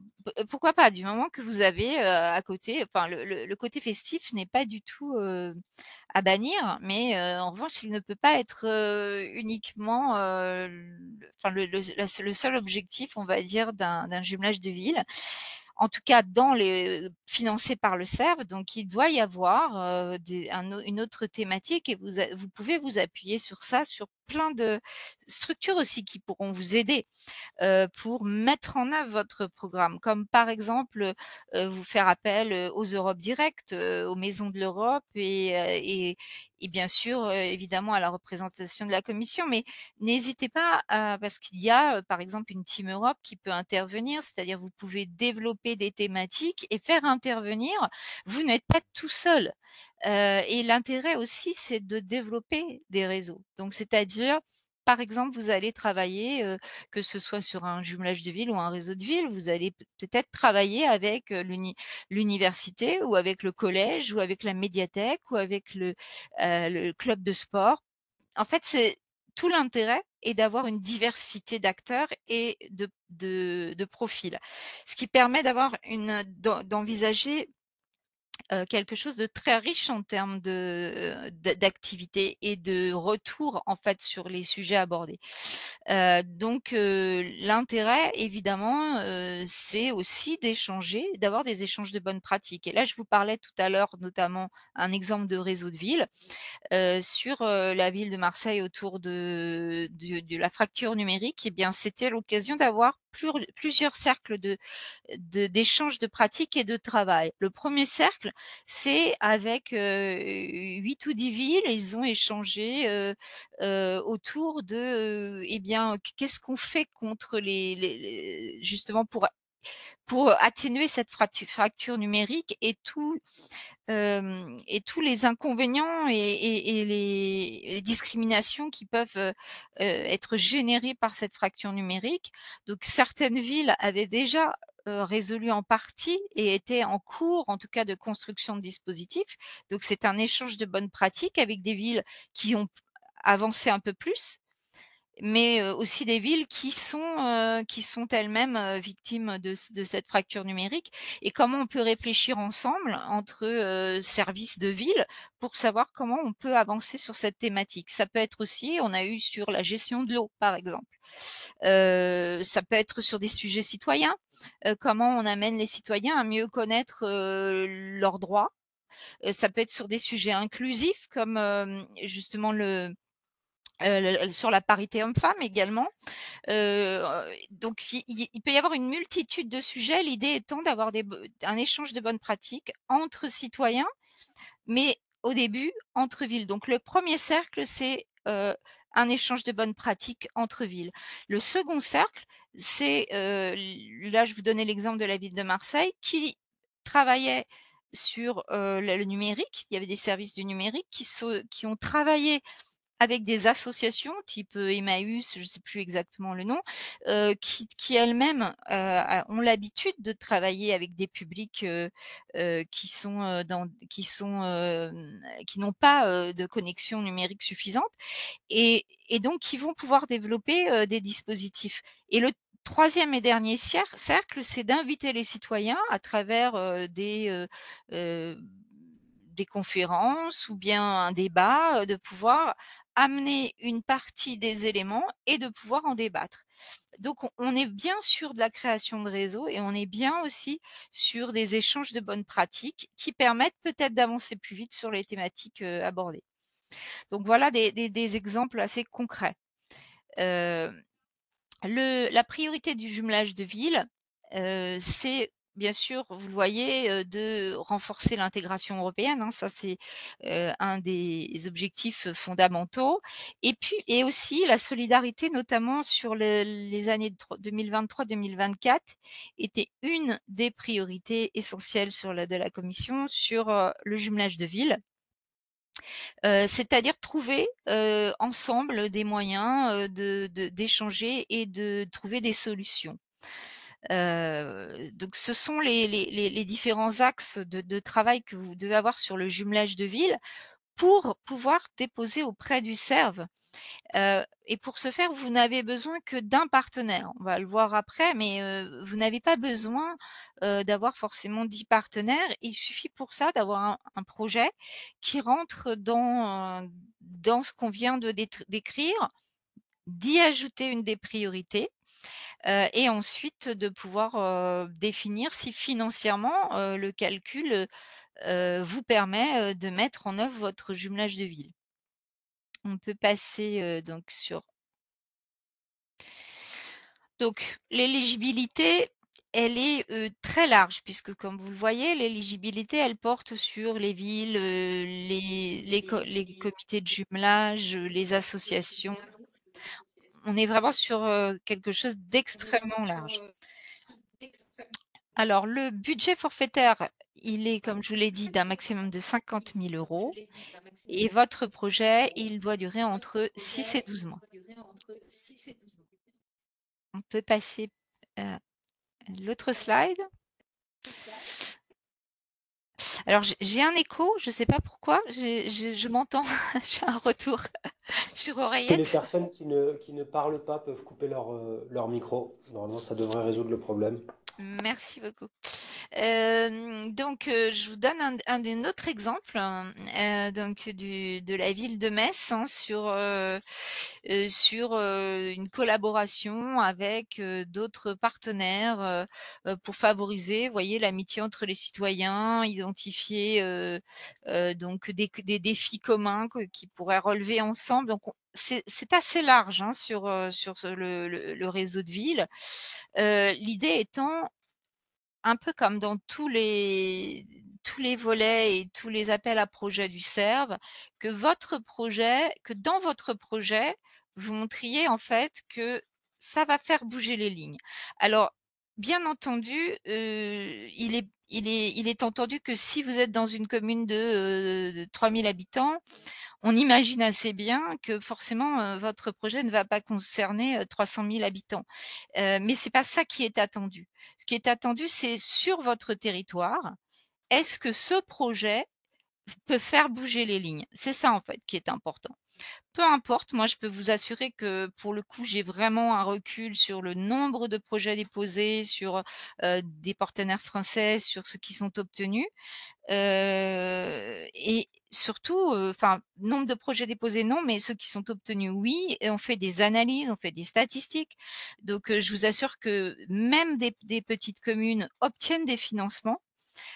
pourquoi pas? Du moment que vous avez, à côté enfin le côté festif n'est pas du tout, à bannir, mais en revanche, il ne peut pas être, uniquement, le seul objectif, on va dire, d'un jumelage de villes. En tout cas, financé par le CERF, donc il doit y avoir, une autre thématique et vous pouvez vous appuyer sur ça, sur plein de structures aussi qui pourront vous aider. Pour mettre en œuvre votre programme, comme par exemple, vous faire appel, aux Europe Direct, aux Maisons de l'Europe et bien sûr, évidemment à la représentation de la commission. Mais n'hésitez pas parce qu'il y a, par exemple une Team Europe qui peut intervenir, c'est-à-dire vous pouvez développer des thématiques et faire intervenir. Vous n'êtes pas tout seul, et l'intérêt aussi, c'est de développer des réseaux. Donc c'est-à-dire, par exemple, vous allez travailler, que ce soit sur un jumelage de ville ou un réseau de ville, vous allez peut-être travailler avec, l'université ou avec le collège ou avec la médiathèque ou avec le club de sport. En fait, c'est tout l'intérêt est d'avoir une diversité d'acteurs et de profils. Ce qui permet d'envisager quelque chose de très riche en termes d'activités et de retour en fait sur les sujets abordés. Donc l'intérêt évidemment, c'est aussi d'échanger, d'avoir des échanges de bonnes pratiques et là je vous parlais tout à l'heure notamment un exemple de réseau de ville. Sur, la ville de Marseille autour de la fracture numérique et bien c'était l'occasion d'avoir plusieurs cercles d'échanges de pratiques et de travail. Le premier cercle, c'est avec, 8 ou 10 villes et ils ont échangé, autour de, eh bien, qu'est-ce qu'on fait contre les justement pour atténuer cette fracture numérique et tous les inconvénients et les discriminations qui peuvent, être générées par cette fracture numérique. Donc certaines villes avaient déjà, résolu en partie et étaient en cours, en tout cas, de construction de dispositifs. Donc c'est un échange de bonnes pratiques avec des villes qui ont avancé un peu plus mais aussi des villes qui sont elles-mêmes, victimes de cette fracture numérique et comment on peut réfléchir ensemble entre, services de ville pour savoir comment on peut avancer sur cette thématique. Ça peut être aussi on a eu sur la gestion de l'eau, par exemple. Ça peut être sur des sujets citoyens, comment on amène les citoyens à mieux connaître, leurs droits. Ça peut être sur des sujets inclusifs comme, justement sur la parité homme-femme également. Heu, donc il peut y avoir une multitude de sujets. L'idée étant d'avoir un échange de bonnes pratiques entre citoyens, mais au début entre villes. Donc le premier cercle, c'est, un échange de bonnes pratiques entre villes. Le second cercle, c'est, là je vous donnais l'exemple de la ville de Marseille qui travaillait sur, le numérique. Il y avait des services du numérique qui ont travaillé avec des associations type Emmaüs, je ne sais plus exactement le nom, qui elles-mêmes ont l'habitude de travailler avec des publics qui n'ont pas de connexion numérique suffisante et donc qui vont pouvoir développer des dispositifs. Et le troisième et dernier cercle, c'est d'inviter les citoyens à travers des conférences ou bien un débat, de pouvoir amener une partie des éléments et de pouvoir en débattre. Donc on est bien sur de la création de réseaux et on est bien aussi sur des échanges de bonnes pratiques qui permettent peut-être d'avancer plus vite sur les thématiques abordées. Donc voilà des exemples assez concrets. La priorité du jumelage de villes, c'est bien sûr, vous le voyez, de renforcer l'intégration européenne, hein, ça c'est, un des objectifs fondamentaux et aussi la solidarité notamment sur les années 2023-2024 était une des priorités essentielles de la commission sur, le jumelage de villes. C'est-à-dire trouver, ensemble des moyens, d'échanger et de trouver des solutions. Donc ce sont les différents axes de travail que vous devez avoir sur le jumelage de villes pour pouvoir déposer auprès du CERV. Et pour ce faire, vous n'avez besoin que d'un partenaire. On va le voir après, mais vous n'avez pas besoin, d'avoir forcément 10 partenaires. Il suffit pour ça d'avoir un projet qui rentre dans ce qu'on vient de décrire, d'y ajouter une des priorités, et ensuite de pouvoir, définir si financièrement, le calcul, vous permet, de mettre en œuvre votre jumelage de ville. On peut passer, donc l'éligibilité, elle est, très large puisque comme vous le voyez, l'éligibilité, elle porte sur les villes, les comités de jumelage, les associations. On est vraiment sur, quelque chose d'extrêmement large. Alors le budget forfaitaire, il est, comme je vous l'ai dit, d'un maximum de 50 000 € et votre projet, il doit durer entre 6 et 12 mois. On peut passer à l'autre slide. Alors j'ai un écho, je ne sais pas pourquoi, je m'entends, j'ai un retour sur Les oreillette. personnes qui ne parlent pas peuvent couper leur micro. Normalement, ça devrait résoudre le problème. Merci beaucoup. Donc, je vous donne un autre exemple, hein, donc de la ville de Metz, hein, sur une collaboration avec d'autres partenaires pour favoriser, vous voyez, l'amitié entre les citoyens, identifier donc des défis communs qui pourraient relever ensemble. Donc, c'est assez large, hein, sur le réseau de ville. L'idée étant un peu comme dans tous les volets et tous les appels à projets du CERV, que dans votre projet, vous montriez en fait que ça va faire bouger les lignes. Alors, bien entendu, il est entendu que si vous êtes dans une commune de 3 000 habitants, on imagine assez bien que forcément, votre projet ne va pas concerner, 300 000 habitants. Mais c'est pas ça qui est attendu. Ce qui est attendu, c'est sur votre territoire, est-ce que ce projet peut faire bouger les lignes? C'est ça, en fait, qui est important. Peu importe, moi je peux vous assurer que pour le coup, j'ai vraiment un recul sur le nombre de projets déposés, sur, des partenaires français, sur ceux qui sont obtenus. Et surtout, enfin, nombre de projets déposés, non, mais ceux qui sont obtenus, oui, et on fait des analyses, on fait des statistiques. Donc, je vous assure que même des petites communes obtiennent des financements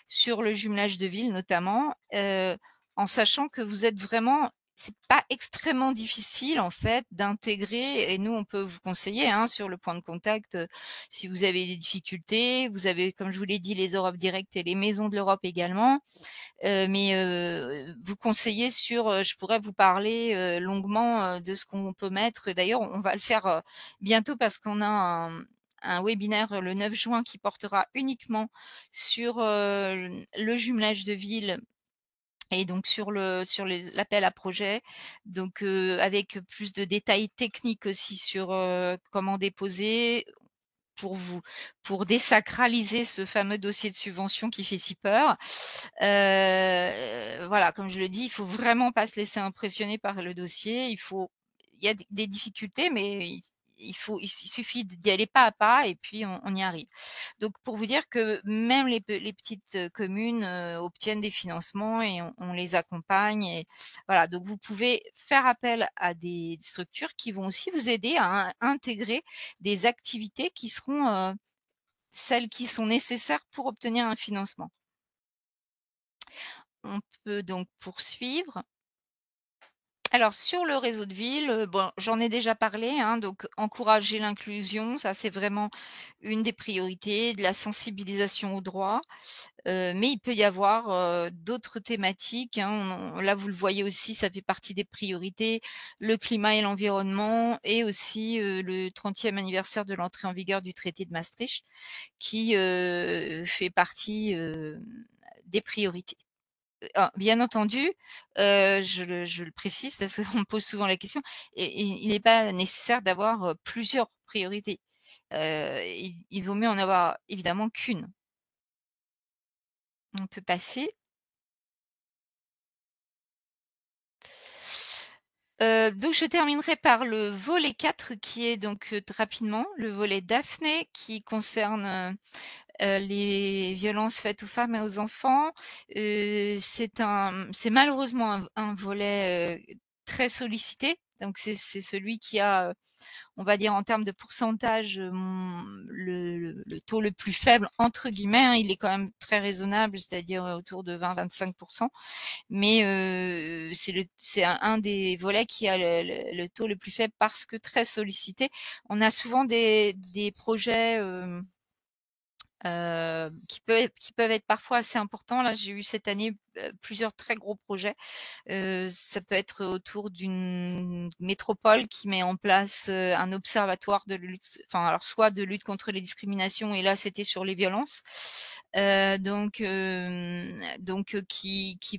sur le jumelage de villes notamment, en sachant que vous êtes vraiment c'est pas extrêmement difficile en fait d'intégrer et nous on peut vous conseiller, hein, sur le point de contact, si vous avez des difficultés. Vous avez, comme je vous l'ai dit, les Europe Direct et les maisons de l'Europe également. Mais vous conseiller sur, je pourrais vous parler, longuement, de ce qu'on peut mettre. D'ailleurs, on va le faire, bientôt parce qu'on a un webinaire le 9 juin qui portera uniquement sur, le jumelage de villes Et donc sur l'appel à projet, donc avec plus de détails techniques aussi sur, comment déposer pour désacraliser ce fameux dossier de subvention qui fait si peur. Voilà, comme je le dis, il faut vraiment pas se laisser impressionner par le dossier. Il y a des difficultés, mais il suffit d'y aller pas à pas et puis on y arrive. Donc pour vous dire que même les petites, communes, obtiennent des financements et on les accompagne et voilà, donc vous pouvez faire appel à des structures qui vont aussi vous aider à intégrer des activités qui seront, celles qui sont nécessaires pour obtenir un financement. On peut donc poursuivre. Alors sur le réseau de ville, bon, j'en ai déjà parlé, hein, donc encourager l'inclusion, ça c'est vraiment une des priorités, de la sensibilisation aux droits, mais il peut y avoir, d'autres thématiques, hein. Là, vous le voyez aussi, ça fait partie des priorités, le climat et l'environnement et aussi, le 30e anniversaire de l'entrée en vigueur du traité de Maastricht qui, fait partie, des priorités. Bien entendu, je le précise parce qu'on me pose souvent la question, et il n'est pas nécessaire d'avoir, plusieurs priorités. Il vaut mieux en avoir évidemment qu'une. On peut passer. Donc je terminerai par le volet 4 qui est donc, rapidement, le volet Daphné qui concerne, les violences faites aux femmes et aux enfants. C'est malheureusement un volet, très sollicité. Donc c'est celui qui a, on va dire en termes de pourcentage, le taux le plus faible entre guillemets, hein. Il est quand même très raisonnable, c'est-à-dire, autour de 20-25, mais c'est un des volets qui a le taux le plus faible parce que très sollicité. On a souvent des projets, qui peuvent être parfois assez importants. Là, j'ai eu cette année, plusieurs très gros projets. Ça peut être autour d'une métropole qui met en place, un observatoire de lutte, enfin alors soit de lutte contre les discriminations et là c'était sur les violences. Qui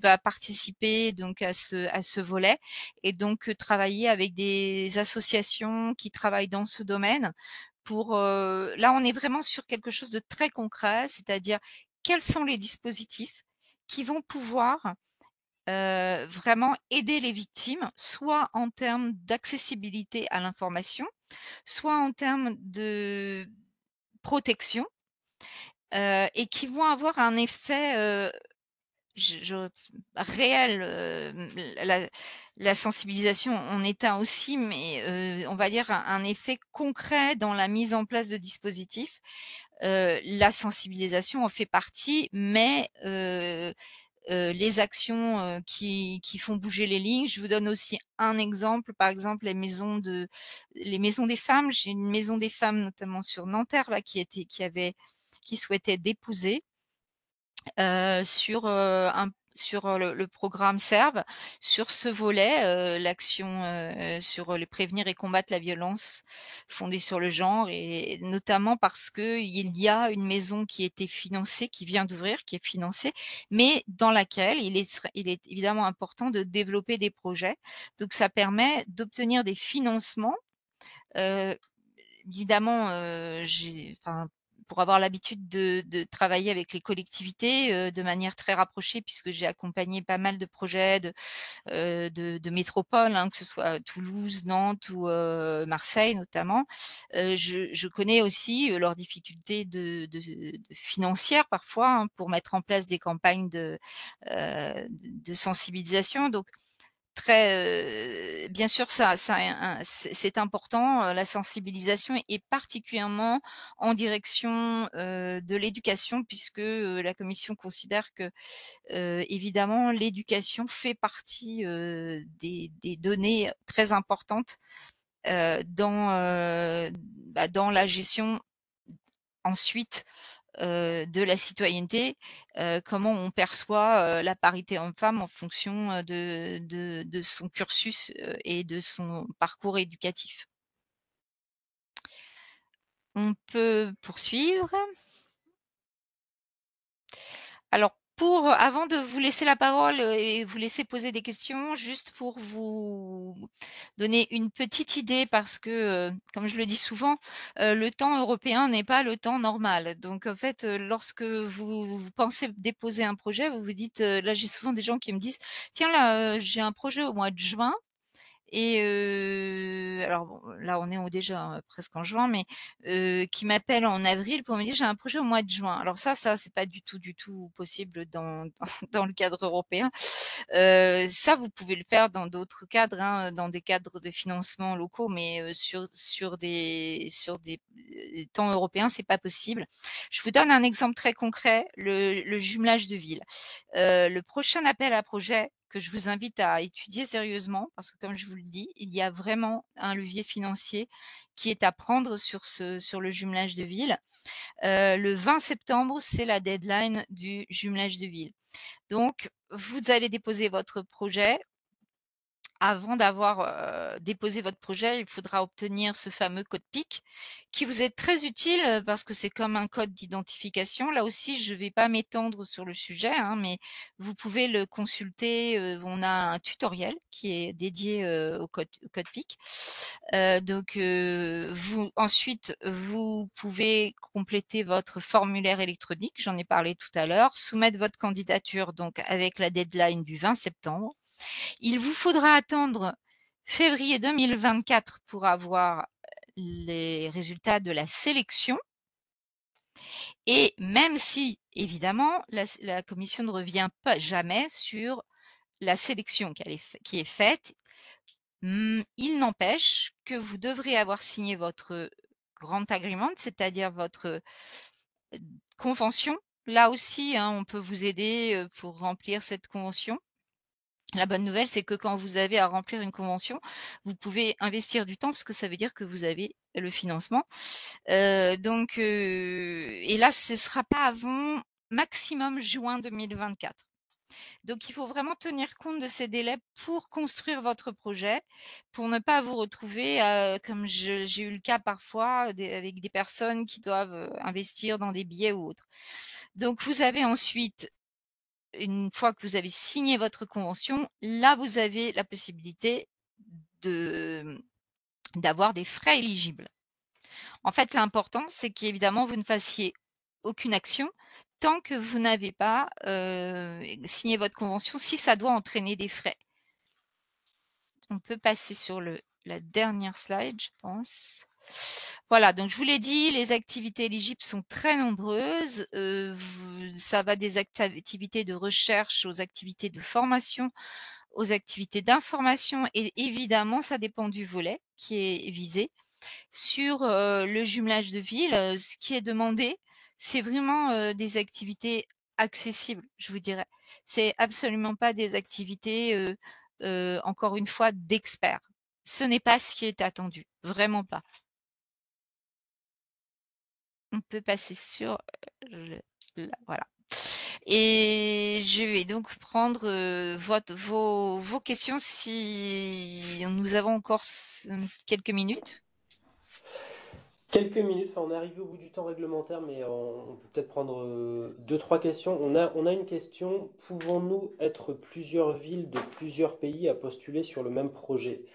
va participer donc à ce volet et donc travailler avec des associations qui travaillent dans ce domaine pour, là on est vraiment sur quelque chose de très concret, c'est-à-dire quels sont les dispositifs qui vont pouvoir vraiment aider les victimes, soit en termes d'accessibilité à l'information, soit en termes de protection, et qui vont avoir un effet, je réel, la sensibilisation en est un aussi, mais on va dire un effet concret dans la mise en place de dispositifs. La sensibilisation en fait partie, mais les actions, qui font bouger les lignes. Je vous donne aussi un exemple, par exemple les maisons des femmes. J'ai une maison des femmes notamment sur Nanterre là qui souhaitait déposer, sur le programme SERV, sur ce volet, l'action, sur les prévenir et combattre la violence fondée sur le genre et notamment parce qu'il y a une maison qui était financée, qui vient d'ouvrir, qui est financée, mais dans laquelle il est évidemment important de développer des projets. Donc ça permet d'obtenir des financements. Heu, Évidemment, pour avoir l'habitude de travailler avec les collectivités, de manière très rapprochée puisque j'ai accompagné pas mal de projets de métropole, hein, que ce soit Toulouse, Nantes ou Marseille notamment. Je connais aussi, leurs difficultés de financières parfois, hein, pour mettre en place des campagnes de sensibilisation. Donc bien sûr, ça a c'est important, la sensibilisation et particulièrement en direction, de l'éducation puisque, la commission considère que, évidemment l'éducation fait partie, des données très importantes, dans la gestion ensuite de la citoyenneté, comment on perçoit, la parité homme-femme en fonction, de son cursus, et de son parcours éducatif. On peut poursuivre. Alors avant de vous laisser la parole et vous laisser poser des questions, juste pour vous donner une petite idée parce que, comme je le dis souvent, le temps européen n'est pas le temps normal. Donc en fait, lorsque vous pensez déposer un projet, vous vous dites, là j'ai souvent des gens qui me disent: «Tiens là, j'ai un projet au mois de juin». Et alors bon, là on est déjà presque en juin, mais qui m'appelle en avril pour me dire: «J'ai un projet au mois de juin». Alors ça c'est pas du tout possible dans le cadre européen. Ça vous pouvez le faire dans d'autres cadres, hein, dans des cadres de financement locaux, mais sur des temps européens, c'est pas possible. Je vous donne un exemple très concret, le jumelage de villes. Le prochain appel à projet que je vous invite à étudier sérieusement, parce que comme je vous le dis, il y a vraiment un levier financier qui est à prendre sur le jumelage de villes. Le 20 septembre, c'est la deadline du jumelage de villes. Donc, vous allez déposer votre projet. Avant d'avoir déposé votre projet, il faudra obtenir ce fameux code PIC qui vous est très utile parce que c'est comme un code d'identification. Là aussi, je ne vais pas m'étendre sur le sujet, hein, mais vous pouvez le consulter. On a un tutoriel qui est dédié au code PIC. Ensuite, vous pouvez compléter votre formulaire électronique, j'en ai parlé tout à l'heure, soumettre votre candidature donc avec la deadline du 20 septembre. Il vous faudra attendre février 2024 pour avoir les résultats de la sélection. Et même si, évidemment, la commission ne revient pas jamais sur la sélection qui est faite, il n'empêche que vous devrez avoir signé votre grant agreement, c'est-à-dire votre convention. Là aussi, hein, on peut vous aider pour remplir cette convention. La bonne nouvelle, c'est que quand vous avez à remplir une convention, vous pouvez investir du temps parce que ça veut dire que vous avez le financement. Et là, ce ne sera pas avant maximum juin 2024. Donc, il faut vraiment tenir compte de ces délais pour construire votre projet, pour ne pas vous retrouver, comme j'ai eu le cas parfois, avec des personnes qui doivent investir dans des billets ou autres. Donc, vous avez ensuite une fois que vous avez signé votre convention, là, vous avez la possibilité d'avoir des frais éligibles. En fait, l'important, c'est qu'évidemment, vous ne fassiez aucune action tant que vous n'avez pas signé votre convention, si ça doit entraîner des frais. On peut passer sur la dernière slide, je pense. Voilà, donc je vous l'ai dit, les activités éligibles sont très nombreuses. Ça va des activités de recherche aux activités de formation, aux activités d'information et évidemment, ça dépend du volet qui est visé. Sur le jumelage de villes, ce qui est demandé, c'est vraiment des activités accessibles, je vous dirais. C'est absolument pas des activités, encore une fois, d'experts. Ce n'est pas ce qui est attendu, vraiment pas. On peut passer sur voilà. Et je vais donc prendre vos questions si nous avons encore quelques minutes. Quelques minutes, enfin, on est arrivé au bout du temps réglementaire, mais on peut peut-être prendre deux, trois questions. On a une question. Pouvons-nous être plusieurs villes de plusieurs pays à postuler sur le même projet?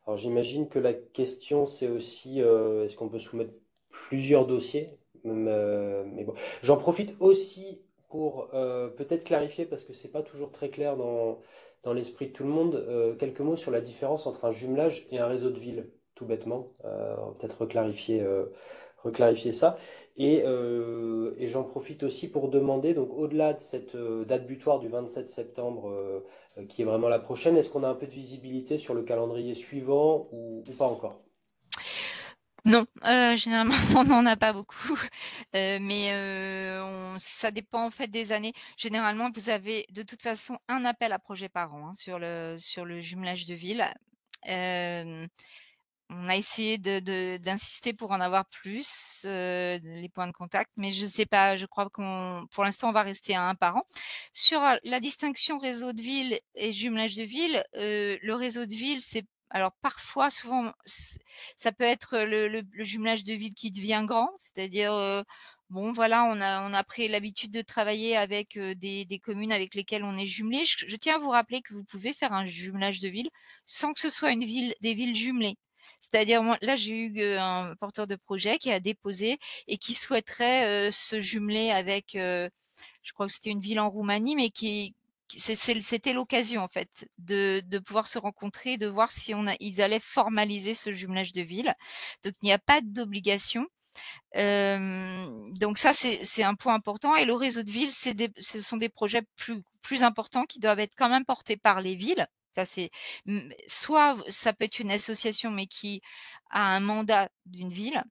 Alors j'imagine que la question c'est aussi est-ce qu'on peut soumettre plusieurs dossiers? Mais bon. J'en profite aussi pour peut-être clarifier parce que c'est pas toujours très clair dans l'esprit de tout le monde, quelques mots sur la différence entre un jumelage et un réseau de villes, tout bêtement. On va peut-être reclarifier ça. Et j'en profite aussi pour demander, donc au-delà de cette date butoir du 27 septembre, qui est vraiment la prochaine, est-ce qu'on a un peu de visibilité sur le calendrier suivant ou pas encore? Non, généralement, on n'en a pas beaucoup, mais ça dépend en fait des années. Généralement, vous avez de toute façon un appel à projet par an, hein, sur le jumelage de villes. On a essayé d'insister pour en avoir plus, les points de contact, mais je sais pas, je crois pour l'instant, on va rester à un par an. Sur, la distinction réseau de ville et jumelage de ville, le réseau de ville, c'est alors parfois, souvent, ça peut être le jumelage de ville qui devient grand, c'est-à-dire, Bon, voilà, on a pris l'habitude de travailler avec des communes avec lesquelles on est jumelé. Je tiens à vous rappeler que vous pouvez faire un jumelage de villes sans que ce soit des villes jumelées. C'est-à-dire, moi, là, j'ai eu un porteur de projet qui a déposé et qui souhaiterait se jumeler avec, je crois que c'était une ville en Roumanie, mais c'était l'occasion en fait de pouvoir se rencontrer, de voir si ils allaient formaliser ce jumelage de villes. Donc il n'y a pas d'obligation. Donc ça, c'est un point important. Et le réseau de villes, ce sont des projets plus importants qui doivent être quand même portés par les villes. Ça, soit ça peut être une association, mais qui a un mandat d'une ville.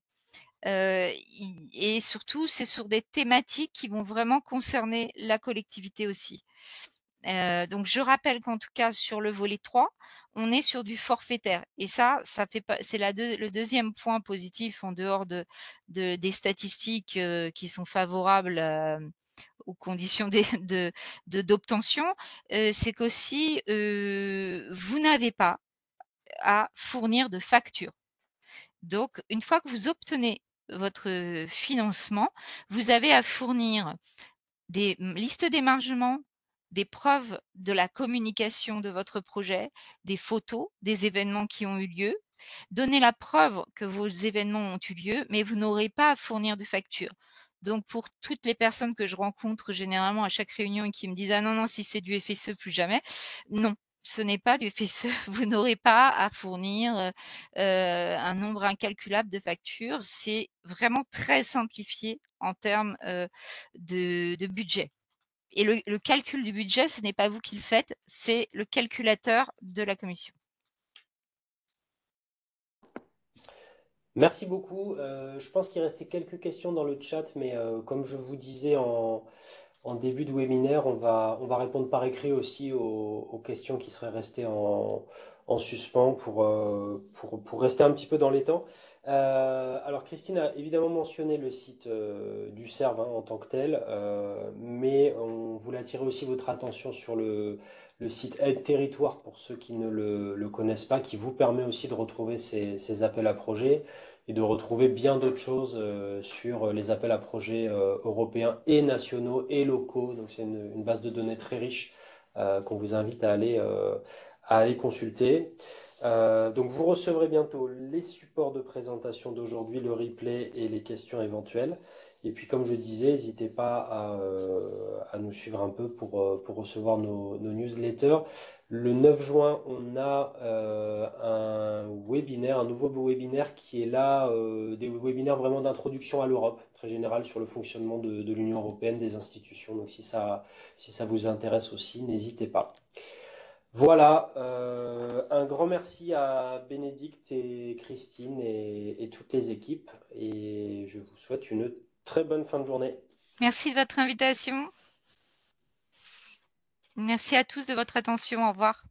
Et surtout, c'est sur des thématiques qui vont vraiment concerner la collectivité aussi. Donc je rappelle qu'en tout cas sur le volet 3, on est sur du forfaitaire et ça fait pas c'est le deuxième point positif en dehors des statistiques, qui sont favorables, aux conditions d'obtention, c'est qu'aussi, vous n'avez pas à fournir de facture. Donc une fois que vous obtenez votre financement, vous avez à fournir des listes d'émargement, des preuves de la communication de votre projet, des photos des événements qui ont eu lieu. Donnez la preuve que vos événements ont eu lieu, mais vous n'aurez pas à fournir de facture. Donc, pour toutes les personnes que je rencontre généralement à chaque réunion et qui me disent: «Ah non, non, si c'est du FSE, plus jamais». Non, ce n'est pas du FSE. Vous n'aurez pas à fournir un nombre incalculable de factures. C'est vraiment très simplifié en termes de budget. Et le calcul du budget, ce n'est pas vous qui le faites, c'est le calculateur de la commission. Merci beaucoup. Je pense qu'il restait quelques questions dans le chat, mais comme je vous disais en début de webinaire, on va répondre par écrit aussi aux questions qui seraient restées en suspens pour rester un petit peu dans les temps. Alors Christine a évidemment mentionné le site du CERV en tant que tel, mais on voulait attirer aussi votre attention sur le site Aide Territoire pour ceux qui ne le connaissent pas, qui vous permet aussi de retrouver ces appels à projets et de retrouver bien d'autres choses sur les appels à projets européens et nationaux et locaux. Donc c'est une base de données très riche qu'on vous invite à aller consulter. Donc vous recevrez bientôt les supports de présentation d'aujourd'hui, le replay et les questions éventuelles. Et puis comme je disais, n'hésitez pas à nous suivre un peu pour recevoir nos newsletters. Le 9 juin, on a un nouveau webinaire qui est là, des webinaires vraiment d'introduction à l'Europe, très général sur le fonctionnement de l'Union européenne, des institutions. Donc si ça vous intéresse aussi, n'hésitez pas. Voilà, un grand merci à Bénédicte et Christine et toutes les équipes. Et je vous souhaite une très bonne fin de journée. Merci de votre invitation. Merci à tous de votre attention. Au revoir.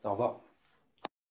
Au revoir.